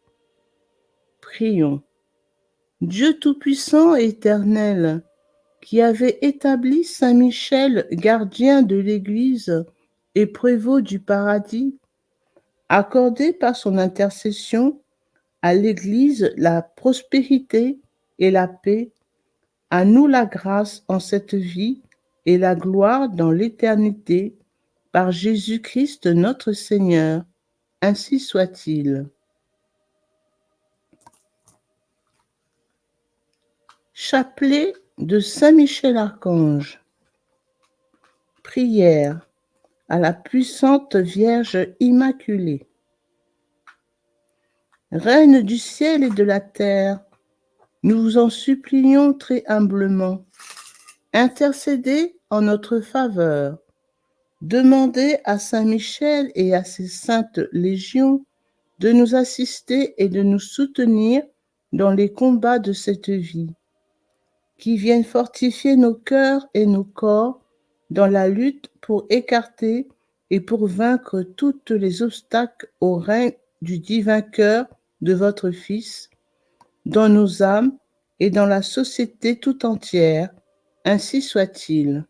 Prions. Dieu Tout-Puissant et Éternel, qui avait établi Saint Michel, gardien de l'Église et prévôt du paradis, accordez par son intercession à l'Église la prospérité et la paix, à nous la grâce en cette vie et la gloire dans l'éternité, par Jésus-Christ notre Seigneur. Ainsi soit-il. Chapelet de Saint Michel Archange. Prière à la puissante Vierge Immaculée. Reine du ciel et de la terre, nous vous en supplions très humblement. Intercédez en notre faveur. Demandez à Saint Michel et à ses saintes légions de nous assister et de nous soutenir dans les combats de cette vie, qui viennent fortifier nos cœurs et nos corps dans la lutte pour écarter et pour vaincre tous les obstacles au règne du divin cœur de votre Fils, dans nos âmes et dans la société tout entière. Ainsi soit-il.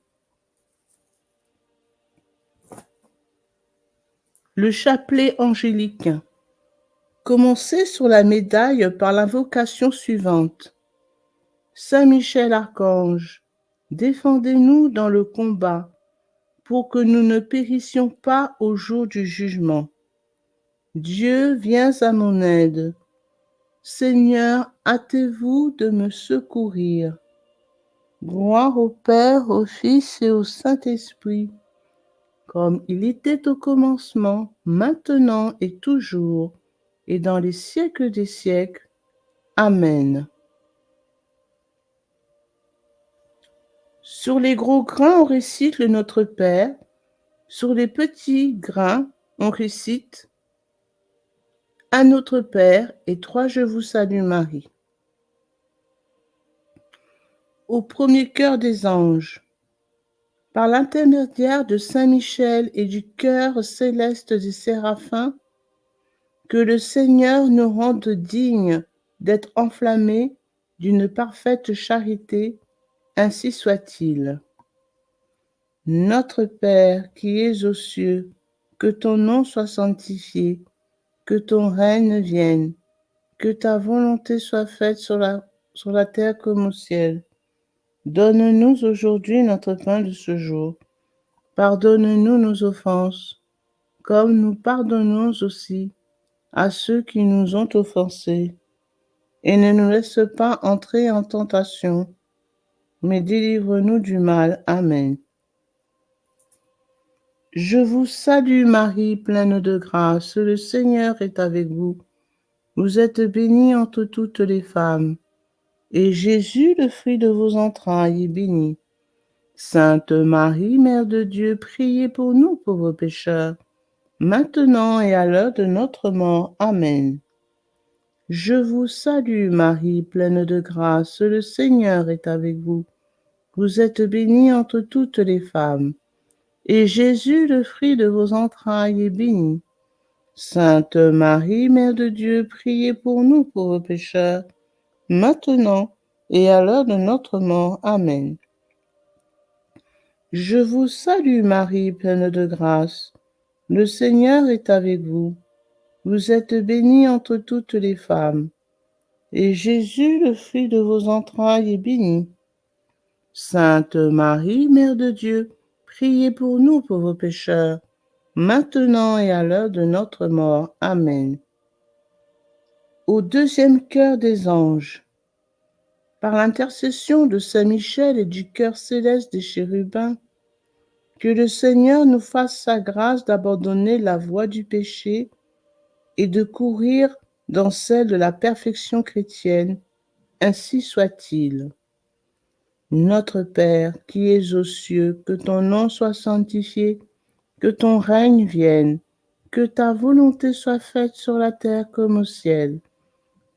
Le chapelet angélique. Commencez sur la médaille par l'invocation suivante. Saint Michel Archange, défendez-nous dans le combat, pour que nous ne périssions pas au jour du jugement. Dieu, viens à mon aide. Seigneur, hâtez-vous de me secourir. Gloire au Père, au Fils et au Saint-Esprit, comme il était au commencement, maintenant et toujours, et dans les siècles des siècles. Amen. Sur les gros grains, on récite le Notre Père. Sur les petits grains, on récite à notre Père et trois Je vous salue Marie. Au premier cœur des anges, par l'intermédiaire de Saint Michel et du chœur céleste des séraphins, que le Seigneur nous rende dignes d'être enflammés d'une parfaite charité, ainsi soit-il. Notre Père qui es aux cieux, que ton nom soit sanctifié, que ton règne vienne, que ta volonté soit faite sur la terre comme au ciel. Donne-nous aujourd'hui notre pain de ce jour. Pardonne-nous nos offenses, comme nous pardonnons aussi à ceux qui nous ont offensés. Et ne nous laisse pas entrer en tentation, mais délivre-nous du mal. Amen. Je vous salue Marie, pleine de grâce, le Seigneur est avec vous. Vous êtes bénie entre toutes les femmes, et Jésus, le fruit de vos entrailles, est béni. Sainte Marie, Mère de Dieu, priez pour nous pauvres pécheurs, maintenant et à l'heure de notre mort. Amen. Je vous salue Marie, pleine de grâce, le Seigneur est avec vous. Vous êtes bénie entre toutes les femmes, et Jésus, le fruit de vos entrailles, est béni. Sainte Marie, Mère de Dieu, priez pour nous pauvres pécheurs, maintenant et à l'heure de notre mort. Amen. Je vous salue Marie, pleine de grâce. Le Seigneur est avec vous. Vous êtes bénie entre toutes les femmes, et Jésus, le fruit de vos entrailles, est béni. Sainte Marie, Mère de Dieu, priez pour nous pauvres pécheurs, maintenant et à l'heure de notre mort. Amen. Au deuxième cœur des anges, par l'intercession de Saint Michel et du chœur céleste des chérubins, que le Seigneur nous fasse sa grâce d'abandonner la voie du péché et de courir dans celle de la perfection chrétienne, ainsi soit-il. Notre Père, qui es aux cieux, que ton nom soit sanctifié, que ton règne vienne, que ta volonté soit faite sur la terre comme au ciel.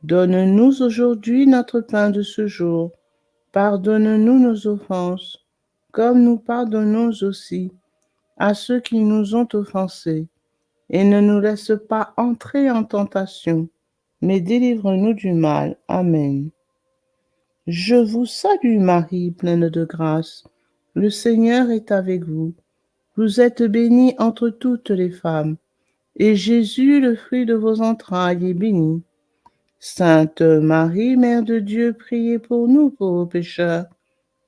Donne-nous aujourd'hui notre pain de ce jour. Pardonne-nous nos offenses, comme nous pardonnons aussi à ceux qui nous ont offensés. Et ne nous laisse pas entrer en tentation, mais délivre-nous du mal. Amen. Je vous salue Marie, pleine de grâce. Le Seigneur est avec vous. Vous êtes bénie entre toutes les femmes, et Jésus, le fruit de vos entrailles, est béni. Sainte Marie, Mère de Dieu, priez pour nous pauvres pécheurs,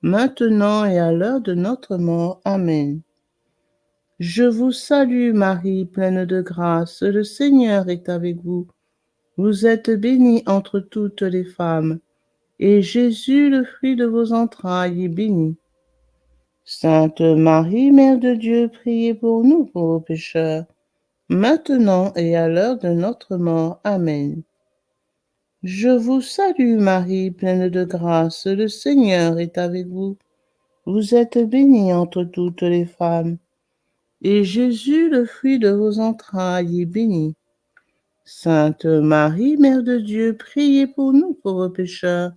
maintenant et à l'heure de notre mort. Amen. Je vous salue Marie, pleine de grâce, le Seigneur est avec vous. Vous êtes bénie entre toutes les femmes, et Jésus, le fruit de vos entrailles, est béni. Sainte Marie, Mère de Dieu, priez pour nous pauvres pécheurs, maintenant et à l'heure de notre mort. Amen. Je vous salue Marie, pleine de grâce, le Seigneur est avec vous. Vous êtes bénie entre toutes les femmes, et Jésus, le fruit de vos entrailles, est béni. Sainte Marie, Mère de Dieu, priez pour nous pauvres pécheurs,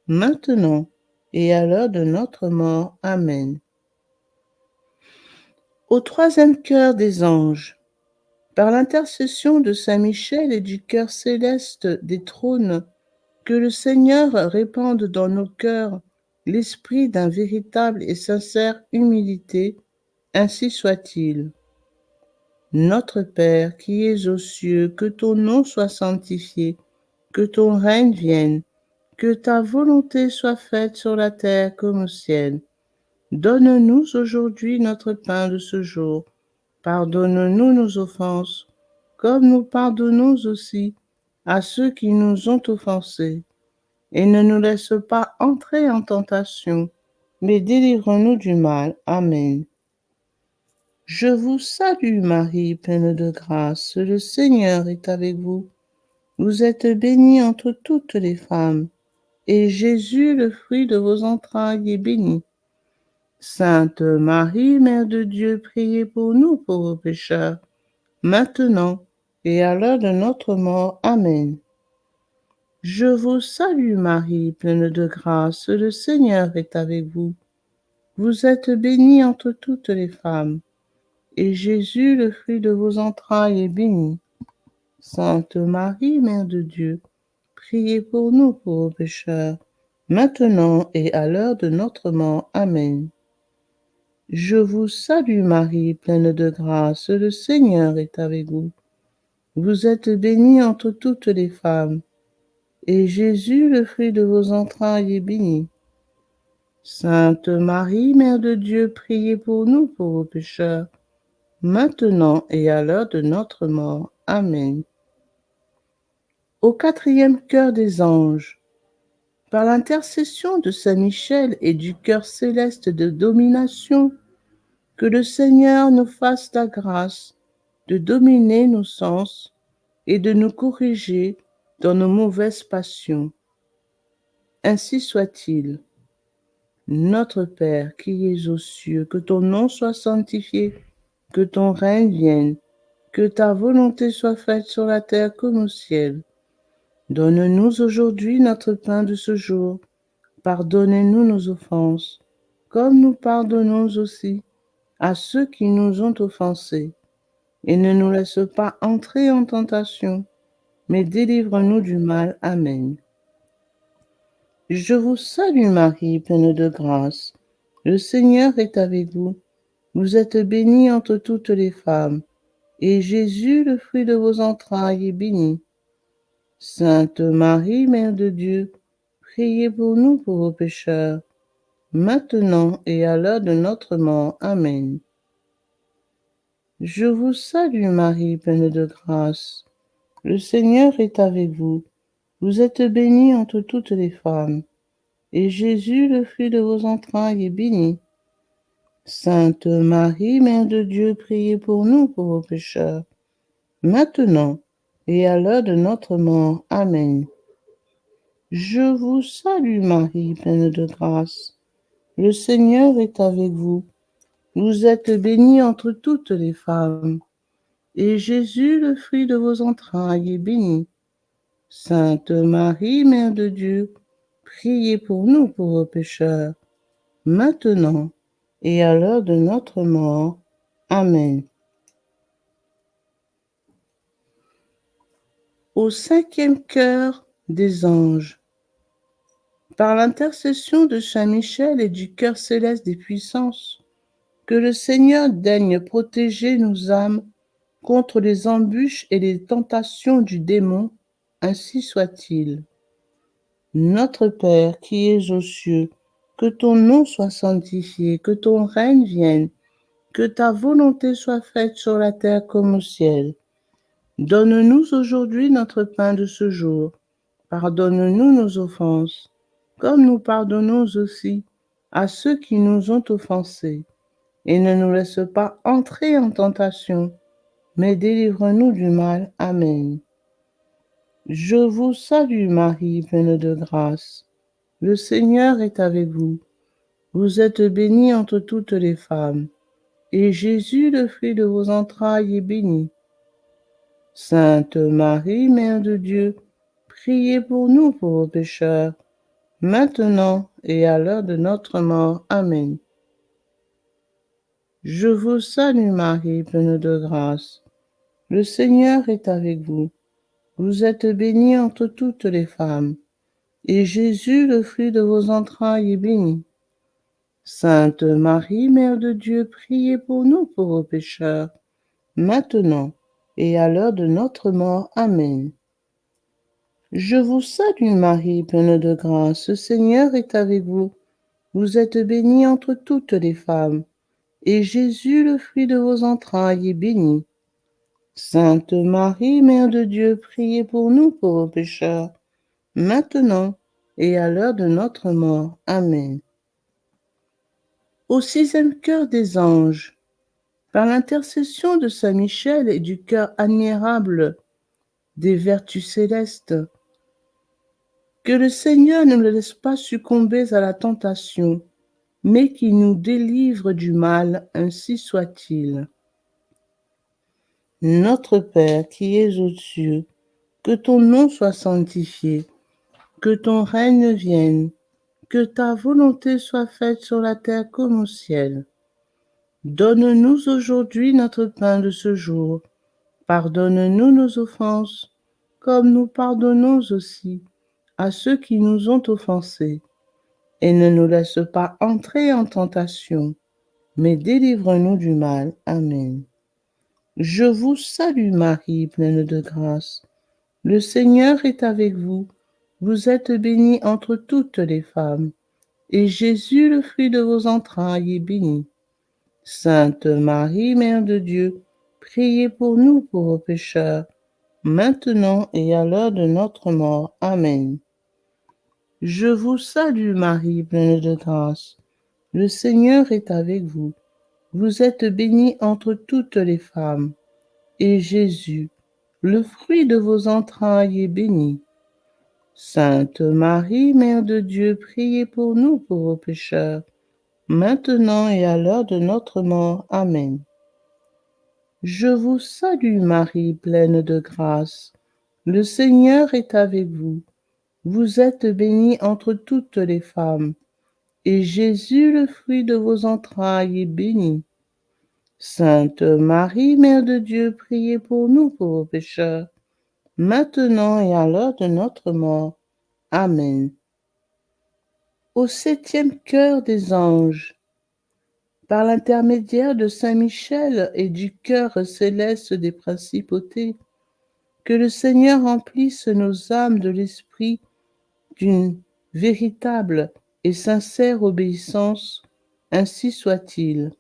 maintenant et à l'heure de notre mort. Amen. Au troisième cœur des anges, par l'intercession de Saint Michel et du chœur céleste des trônes, que le Seigneur répande dans nos cœurs l'esprit d'une véritable et sincère humilité, ainsi soit-il. Notre Père qui es aux cieux, que ton nom soit sanctifié, que ton règne vienne, que ta volonté soit faite sur la terre comme au ciel. Donne-nous aujourd'hui notre pain de ce jour. Pardonne-nous nos offenses, comme nous pardonnons aussi à ceux qui nous ont offensés. Et ne nous laisse pas entrer en tentation, mais délivre-nous du mal. Amen. Je vous salue Marie, pleine de grâce, le Seigneur est avec vous. Vous êtes bénie entre toutes les femmes, et Jésus, le fruit de vos entrailles, est béni. Sainte Marie, Mère de Dieu, priez pour nous pauvres pécheurs, maintenant et à l'heure de notre mort. Amen. Je vous salue Marie, pleine de grâce, le Seigneur est avec vous. Vous êtes bénie entre toutes les femmes, et Jésus, le fruit de vos entrailles, est béni. Sainte Marie, Mère de Dieu, priez pour nous pauvres pécheurs, maintenant et à l'heure de notre mort. Amen. Je vous salue Marie, pleine de grâce, le Seigneur est avec vous. Vous êtes bénie entre toutes les femmes, et Jésus, le fruit de vos entrailles, est béni. Sainte Marie, Mère de Dieu, priez pour nous pauvres pécheurs, maintenant et à l'heure de notre mort. Amen. Au quatrième cœur des anges, par l'intercession de Saint Michel et du cœur céleste de domination, que le Seigneur nous fasse la grâce de dominer nos sens et de nous corriger dans nos mauvaises passions. Ainsi soit-il. Notre Père qui es aux cieux, que ton nom soit sanctifié, que ton règne vienne, que ta volonté soit faite sur la terre comme au ciel. Donne-nous aujourd'hui notre pain de ce jour. Pardonnez-nous nos offenses, comme nous pardonnons aussi à ceux qui nous ont offensés. Et ne nous laisse pas entrer en tentation, mais délivre-nous du mal. Amen. Je vous salue Marie, pleine de grâce. Le Seigneur est avec vous. Vous êtes bénie entre toutes les femmes, et Jésus, le fruit de vos entrailles, est béni. Sainte Marie, Mère de Dieu, priez pour nous pauvres pécheurs, maintenant et à l'heure de notre mort. Amen. Je vous salue Marie, pleine de grâce. Le Seigneur est avec vous. Vous êtes bénie entre toutes les femmes, et Jésus, le fruit de vos entrailles, est béni. Sainte Marie, Mère de Dieu, priez pour nous pauvres pécheurs, maintenant et à l'heure de notre mort. Amen. Je vous salue Marie, pleine de grâce. Le Seigneur est avec vous. Vous êtes bénie entre toutes les femmes, et Jésus, le fruit de vos entrailles, est béni. Sainte Marie, Mère de Dieu, priez pour nous pauvres pécheurs, maintenant et à l'heure de notre mort. Amen. Au cinquième cœur des anges, par l'intercession de Saint Michel et du cœur céleste des puissances, que le Seigneur daigne protéger nos âmes contre les embûches et les tentations du démon, ainsi soit-il. Notre Père qui es aux cieux, que ton nom soit sanctifié, que ton règne vienne, que ta volonté soit faite sur la terre comme au ciel. Donne-nous aujourd'hui notre pain de ce jour. Pardonne-nous nos offenses, comme nous pardonnons aussi à ceux qui nous ont offensés. Et ne nous laisse pas entrer en tentation, mais délivre-nous du mal. Amen. Je vous salue Marie, pleine de grâce. Le Seigneur est avec vous. Vous êtes bénie entre toutes les femmes, et Jésus, le fruit de vos entrailles, est béni. Sainte Marie, Mère de Dieu, priez pour nous pauvres pécheurs, maintenant et à l'heure de notre mort. Amen. Je vous salue Marie, pleine de grâce. Le Seigneur est avec vous. Vous êtes bénie entre toutes les femmes, et Jésus, le fruit de vos entrailles, est béni. Sainte Marie, Mère de Dieu, priez pour nous pauvres pécheurs, maintenant et à l'heure de notre mort. Amen. Je vous salue Marie, pleine de grâce, le Seigneur est avec vous. Vous êtes bénie entre toutes les femmes, et Jésus, le fruit de vos entrailles, est béni. Sainte Marie, Mère de Dieu, priez pour nous pauvres pécheurs, maintenant et à l'heure de notre mort. Amen. Au sixième cœur des anges, par l'intercession de Saint Michel et du cœur admirable des vertus célestes, que le Seigneur ne nous laisse pas succomber à la tentation, mais qu'il nous délivre du mal, ainsi soit-il. Notre Père qui es aux cieux, que ton nom soit sanctifié, que ton règne vienne, que ta volonté soit faite sur la terre comme au ciel. Donne-nous aujourd'hui notre pain de ce jour. Pardonne-nous nos offenses, comme nous pardonnons aussi à ceux qui nous ont offensés. Et ne nous laisse pas entrer en tentation, mais délivre-nous du mal. Amen. Je vous salue Marie, pleine de grâce. Le Seigneur est avec vous. Vous êtes bénie entre toutes les femmes, et Jésus, le fruit de vos entrailles, est béni. Sainte Marie, Mère de Dieu, priez pour nous pauvres pécheurs, maintenant et à l'heure de notre mort. Amen. Je vous salue Marie, pleine de grâce. Le Seigneur est avec vous. Vous êtes bénie entre toutes les femmes, et Jésus, le fruit de vos entrailles, est béni. Sainte Marie, Mère de Dieu, priez pour nous pauvres pécheurs, maintenant et à l'heure de notre mort. Amen. Je vous salue Marie, pleine de grâce. Le Seigneur est avec vous. Vous êtes bénie entre toutes les femmes, et Jésus, le fruit de vos entrailles, est béni. Sainte Marie, Mère de Dieu, priez pour nous pauvres pécheurs, maintenant et à l'heure de notre mort. Amen. Au septième cœur des anges, par l'intermédiaire de Saint Michel et du cœur céleste des principautés, que le Seigneur remplisse nos âmes de l'esprit d'une véritable et sincère obéissance, ainsi soit-il.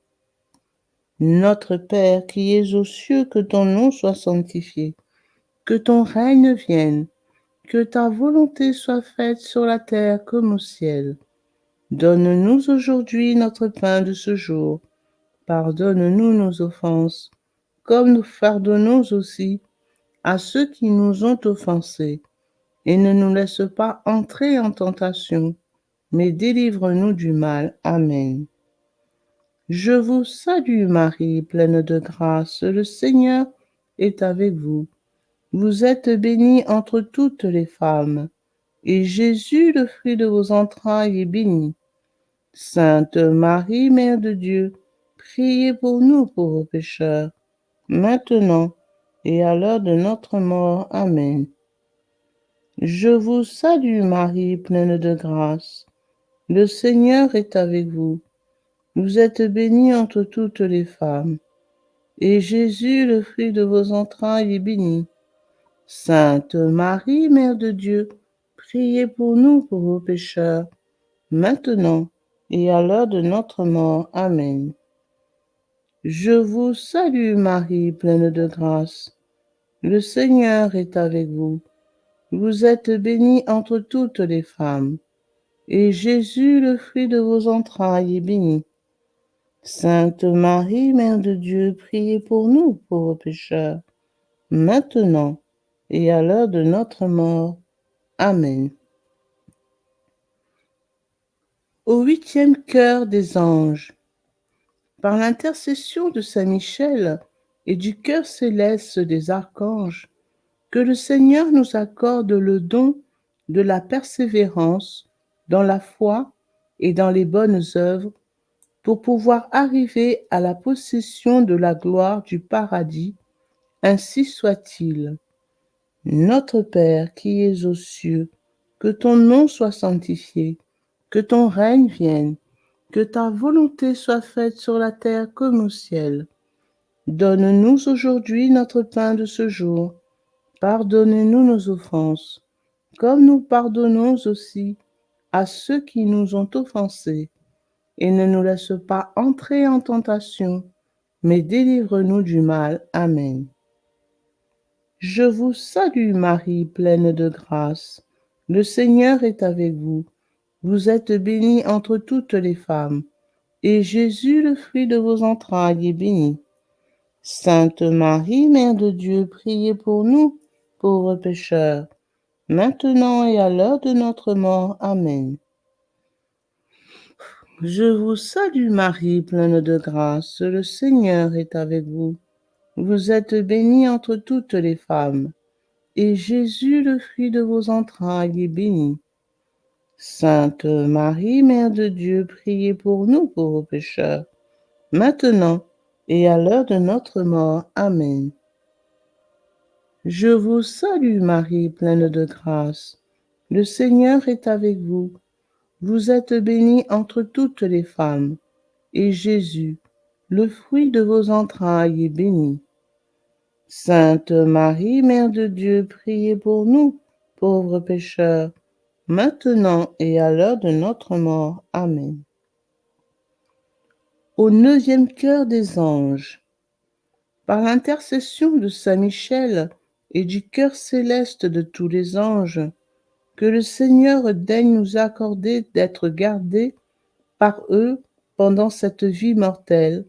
Notre Père qui es aux cieux, que ton nom soit sanctifié, que ton règne vienne, que ta volonté soit faite sur la terre comme au ciel. Donne-nous aujourd'hui notre pain de ce jour. Pardonne-nous nos offenses, comme nous pardonnons aussi à ceux qui nous ont offensés. Et ne nous laisse pas entrer en tentation, mais délivre-nous du mal. Amen. Je vous salue Marie, pleine de grâce, le Seigneur est avec vous. Vous êtes bénie entre toutes les femmes, et Jésus, le fruit de vos entrailles, est béni. Sainte Marie, Mère de Dieu, priez pour nous pauvres pécheurs, maintenant et à l'heure de notre mort. Amen. Je vous salue Marie, pleine de grâce. Le Seigneur est avec vous. Vous êtes bénie entre toutes les femmes, et Jésus, le fruit de vos entrailles, est béni. Sainte Marie, Mère de Dieu, priez pour nous pauvres pécheurs, maintenant et à l'heure de notre mort. Amen. Je vous salue Marie, pleine de grâce. Le Seigneur est avec vous. Vous êtes bénie entre toutes les femmes, et Jésus, le fruit de vos entrailles, est béni. Sainte Marie, Mère de Dieu, priez pour nous pauvres pécheurs, maintenant et à l'heure de notre mort. Amen. Au huitième cœur des anges, par l'intercession de Saint Michel et du cœur céleste des archanges, que le Seigneur nous accorde le don de la persévérance dans la foi et dans les bonnes œuvres pour pouvoir arriver à la possession de la gloire du paradis, ainsi soit-il. Notre Père qui es aux cieux, que ton nom soit sanctifié, que ton règne vienne, que ta volonté soit faite sur la terre comme au ciel. Donne-nous aujourd'hui notre pain de ce jour. Pardonne-nous nos offenses, comme nous pardonnons aussi à ceux qui nous ont offensés. Et ne nous laisse pas entrer en tentation, mais délivre-nous du mal. Amen. Je vous salue Marie, pleine de grâce. Le Seigneur est avec vous. Vous êtes bénie entre toutes les femmes, et Jésus, le fruit de vos entrailles, est béni. Sainte Marie, Mère de Dieu, priez pour nous, pauvres pécheurs, maintenant et à l'heure de notre mort. Amen. Je vous salue Marie, pleine de grâce. Le Seigneur est avec vous. Vous êtes bénie entre toutes les femmes, et Jésus, le fruit de vos entrailles, est béni. Sainte Marie, Mère de Dieu, priez pour nous pauvres pécheurs, maintenant et à l'heure de notre mort. Amen. Je vous salue Marie, pleine de grâce. Le Seigneur est avec vous. Vous êtes bénie entre toutes les femmes, et Jésus, le fruit de vos entrailles, est béni. Sainte Marie, Mère de Dieu, priez pour nous, pauvres pécheurs, maintenant et à l'heure de notre mort. Amen. Au 9e cœur des anges, par l'intercession de Saint Michel et du cœur céleste de tous les anges, que le Seigneur daigne nous accorder d'être gardés par eux pendant cette vie mortelle,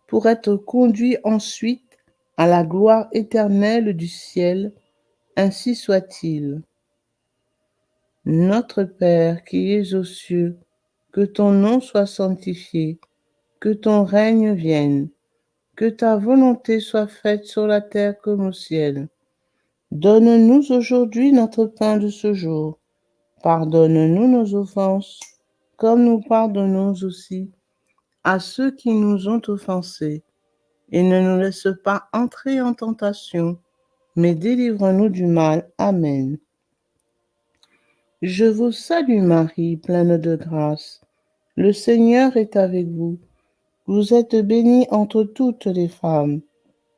pour être conduits ensuite à la gloire éternelle du ciel, ainsi soit-il. Notre Père qui es aux cieux, que ton nom soit sanctifié, que ton règne vienne, que ta volonté soit faite sur la terre comme au ciel. Donne-nous aujourd'hui notre pain de ce jour. Pardonne-nous nos offenses, comme nous pardonnons aussi à ceux qui nous ont offensés. Et ne nous laisse pas entrer en tentation, mais délivre-nous du mal. Amen. Je vous salue Marie, pleine de grâce. Le Seigneur est avec vous. Vous êtes bénie entre toutes les femmes,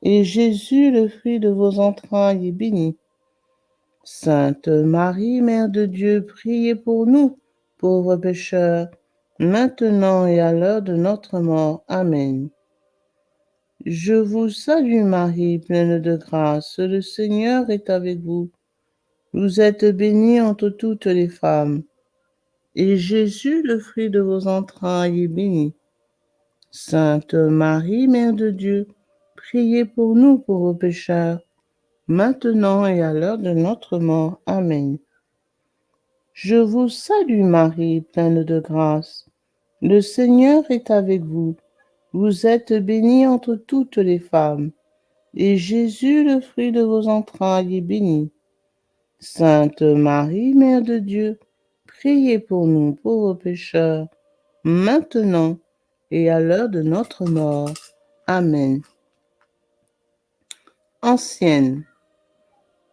et Jésus, le fruit de vos entrailles, est béni. Sainte Marie, Mère de Dieu, priez pour nous, pauvres pécheurs, maintenant et à l'heure de notre mort. Amen. Je vous salue Marie, pleine de grâce. Le Seigneur est avec vous. Vous êtes bénie entre toutes les femmes, et Jésus, le fruit de vos entrailles, est béni. Sainte Marie, Mère de Dieu, priez pour nous pauvres pécheurs, maintenant et à l'heure de notre mort. Amen. Je vous salue Marie, pleine de grâce. Le Seigneur est avec vous. Vous êtes bénie entre toutes les femmes, et Jésus, le fruit de vos entrailles, est béni. Sainte Marie, Mère de Dieu, priez pour nous pauvres pécheurs, maintenant et à l'heure de notre mort. Amen. Ancienne.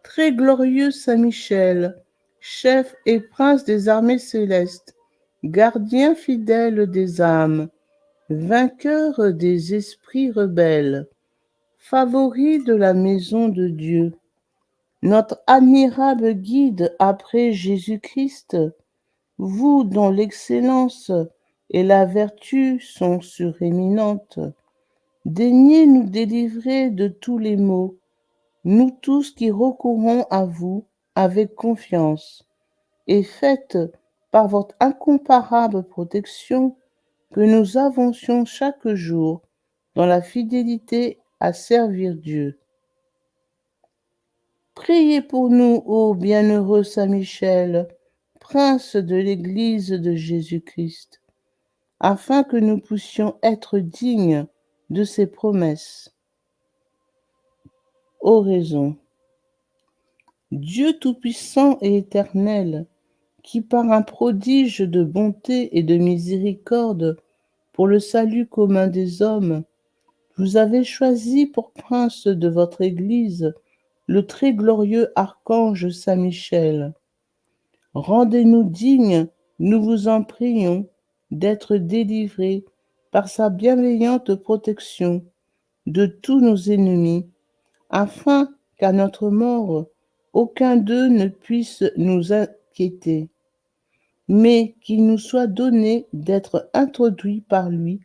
Très glorieux Saint Michel, chef et prince des armées célestes, gardien fidèle des âmes, vainqueur des esprits rebelles, favori de la maison de Dieu, notre admirable guide après Jésus-Christ, vous dont l'excellence et la vertu sont suréminentes, daignez nous délivrer de tous les maux, nous tous qui recourons à vous avec confiance, et faites par votre incomparable protection que nous avancions chaque jour dans la fidélité à servir Dieu. Priez pour nous, ô bienheureux Saint Michel, prince de l'Église de Jésus-Christ, afin que nous puissions être dignes de ses promesses. Oraison. Dieu tout-puissant et éternel, qui par un prodige de bonté et de miséricorde pour le salut commun des hommes, vous avez choisi pour prince de votre Église le très glorieux archange Saint Michel. Rendez-nous dignes, nous vous en prions, d'être délivrés par sa bienveillante protection de tous nos ennemis, afin qu'à notre mort, aucun d'eux ne puisse nous inquiéter, mais qu'il nous soit donné d'être introduits par lui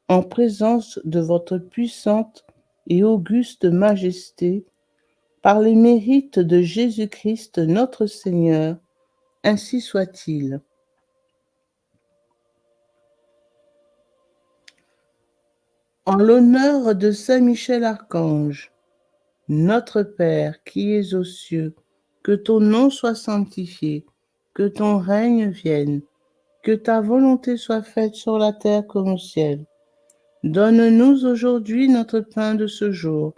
en présence de votre puissante et auguste majesté, par les mérites de Jésus-Christ notre Seigneur, ainsi soit-il. En l'honneur de Saint Michel Archange, notre Père qui es aux cieux, que ton nom soit sanctifié, que ton règne vienne, que ta volonté soit faite sur la terre comme au ciel. Donne-nous aujourd'hui notre pain de ce jour.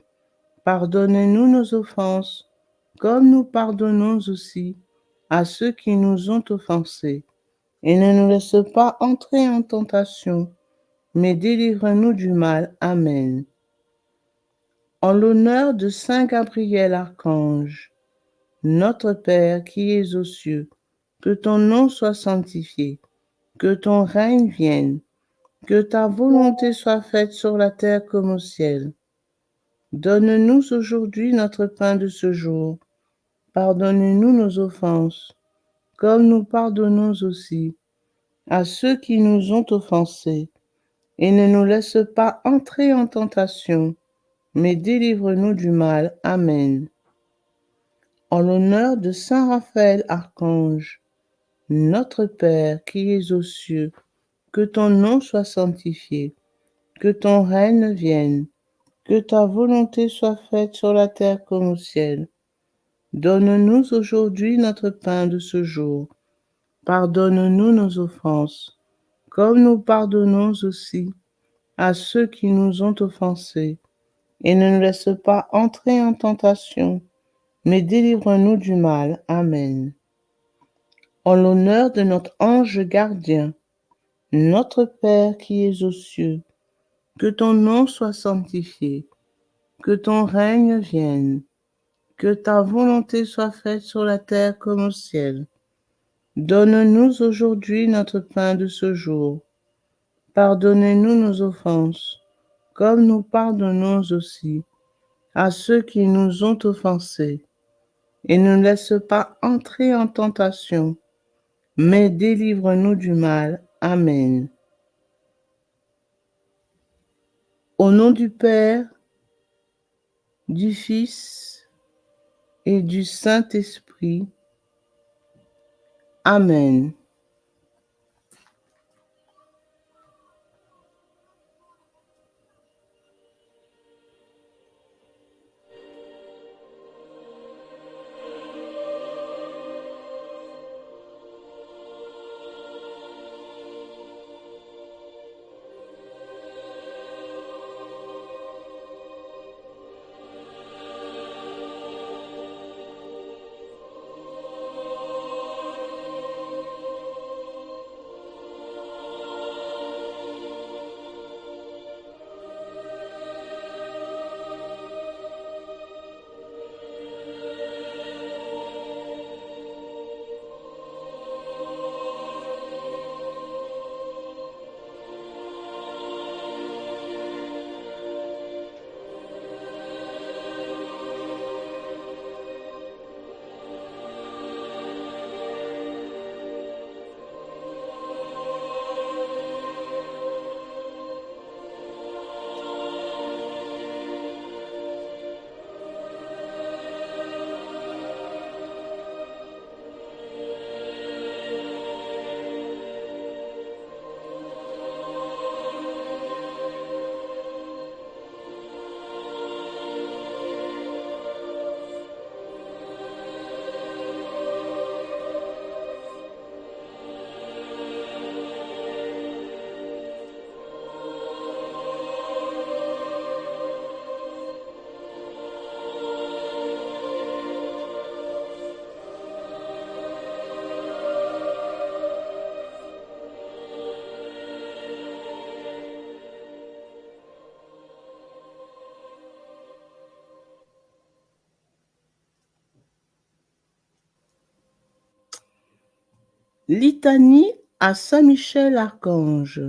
Pardonne-nous nos offenses, comme nous pardonnons aussi à ceux qui nous ont offensés. Et ne nous laisse pas entrer en tentation, mais délivre-nous du mal. Amen. En l'honneur de Saint Gabriel Archange, notre Père qui es aux cieux, que ton nom soit sanctifié, que ton règne vienne, que ta volonté soit faite sur la terre comme au ciel. Donne-nous aujourd'hui notre pain de ce jour. Pardonne-nous nos offenses, comme nous pardonnons aussi à ceux qui nous ont offensés. Et ne nous laisse pas entrer en tentation, mais délivre-nous du mal. Amen. En l'honneur de Saint Raphaël Archange, notre Père qui es aux cieux, que ton nom soit sanctifié, que ton règne vienne, que ta volonté soit faite sur la terre comme au ciel. Donne-nous aujourd'hui notre pain de ce jour. Pardonne-nous nos offenses, comme nous pardonnons aussi à ceux qui nous ont offensés. Et ne nous laisse pas entrer en tentation, mais délivre-nous du mal. Amen. En l'honneur de notre ange gardien, notre Père qui es aux cieux, que ton nom soit sanctifié, que ton règne vienne, que ta volonté soit faite sur la terre comme au ciel. Donne-nous aujourd'hui notre pain de ce jour. Pardonnez-nous nos offenses, comme nous pardonnons aussi à ceux qui nous ont offensés. Et ne nous laisse pas entrer en tentation, mais délivre-nous du mal. Amen. Au nom du Père, du Fils et du Saint-Esprit. Amen. Litanie à Saint Michel Archange.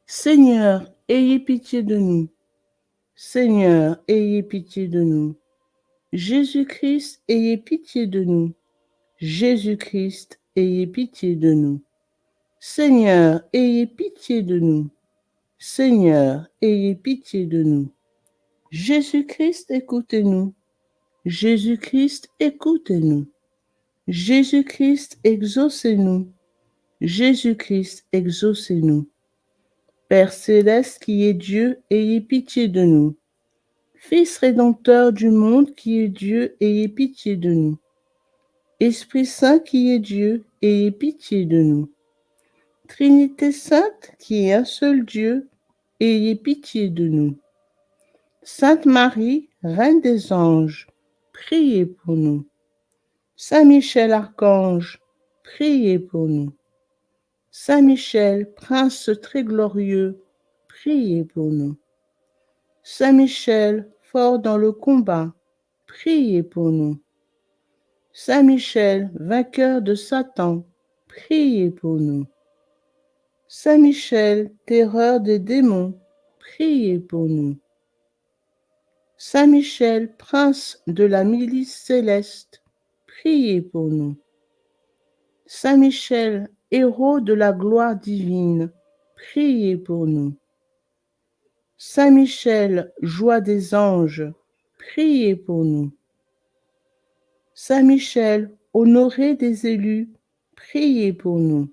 Seigneur, ayez pitié de nous. Seigneur, ayez pitié de nous. Jésus-Christ, ayez pitié de nous. Jésus-Christ, ayez pitié de nous. Seigneur, ayez pitié de nous. Seigneur, ayez pitié de nous. Jésus-Christ, écoutez-nous. Jésus-Christ, écoutez-nous. Jésus-Christ, exaucez-nous. Jésus-Christ, exaucez-nous. Père céleste qui est Dieu, ayez pitié de nous. Fils rédempteur du monde qui est Dieu, ayez pitié de nous. Esprit Saint qui est Dieu, ayez pitié de nous. Trinité sainte qui est un seul Dieu, ayez pitié de nous. Sainte Marie, Reine des anges, priez pour nous. Saint Michel Archange, priez pour nous. Saint Michel, Prince très glorieux, priez pour nous. Saint Michel, fort dans le combat, priez pour nous. Saint Michel, vainqueur de Satan, priez pour nous. Saint Michel, terreur des démons, priez pour nous. Saint Michel, prince de la milice céleste, priez pour nous. Saint Michel, héros de la gloire divine, priez pour nous. Saint Michel, joie des anges, priez pour nous. Saint Michel, honoré des élus, priez pour nous.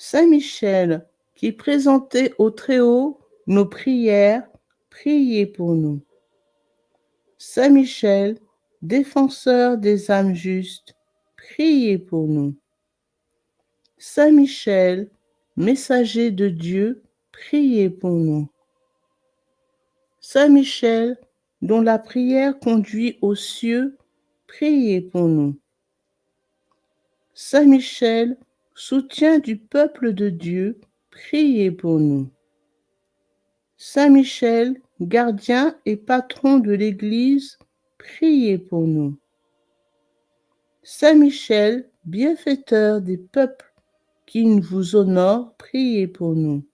Saint Michel, qui présentait au Très-Haut nos prières, priez pour nous. Saint Michel, défenseur des âmes justes, priez pour nous. Saint Michel, messager de Dieu, priez pour nous. Saint Michel, dont la prière conduit aux cieux, priez pour nous. Saint Michel, soutien du peuple de Dieu, priez pour nous. Saint Michel, gardien et patron de l'Église, priez pour nous. Saint Michel, bienfaiteur des peuples qui vous honorent, priez pour nous.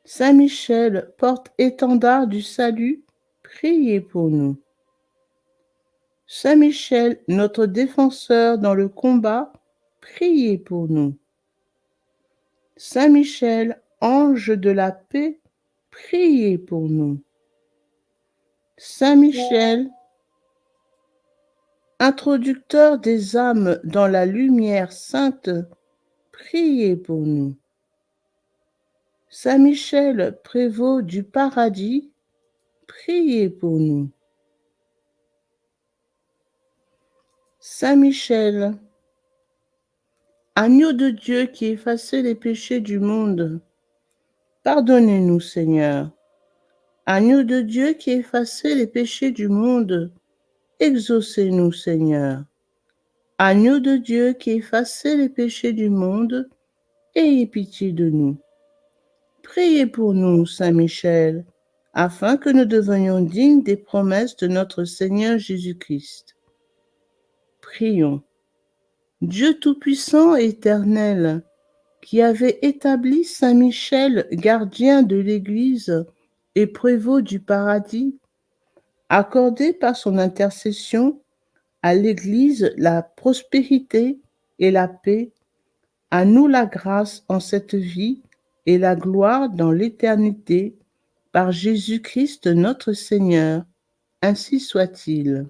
Saint Michel, porte-étendard du salut, priez pour nous. Saint Michel, notre défenseur dans le combat, priez pour nous. Saint Michel, ange de la paix, priez pour nous. Saint Michel, introducteur des âmes dans la lumière sainte, priez pour nous. Saint Michel, prévôt du paradis, priez pour nous. Saint Michel, agneau de Dieu qui effacez les péchés du monde, pardonnez-nous, Seigneur. Agneau de Dieu qui effacez les péchés du monde, exaucez-nous, Seigneur. Agneau de Dieu qui effacez les péchés du monde, ayez pitié de nous. Priez pour nous, Saint Michel, afin que nous devenions dignes des promesses de notre Seigneur Jésus-Christ. Prions. Dieu Tout-Puissant et Éternel, qui avait établi Saint Michel, gardien de l'Église et prévôt du paradis, accordez par son intercession à l'Église la prospérité et la paix, à nous la grâce en cette vie et la gloire dans l'éternité, par Jésus-Christ notre Seigneur. Ainsi soit-il.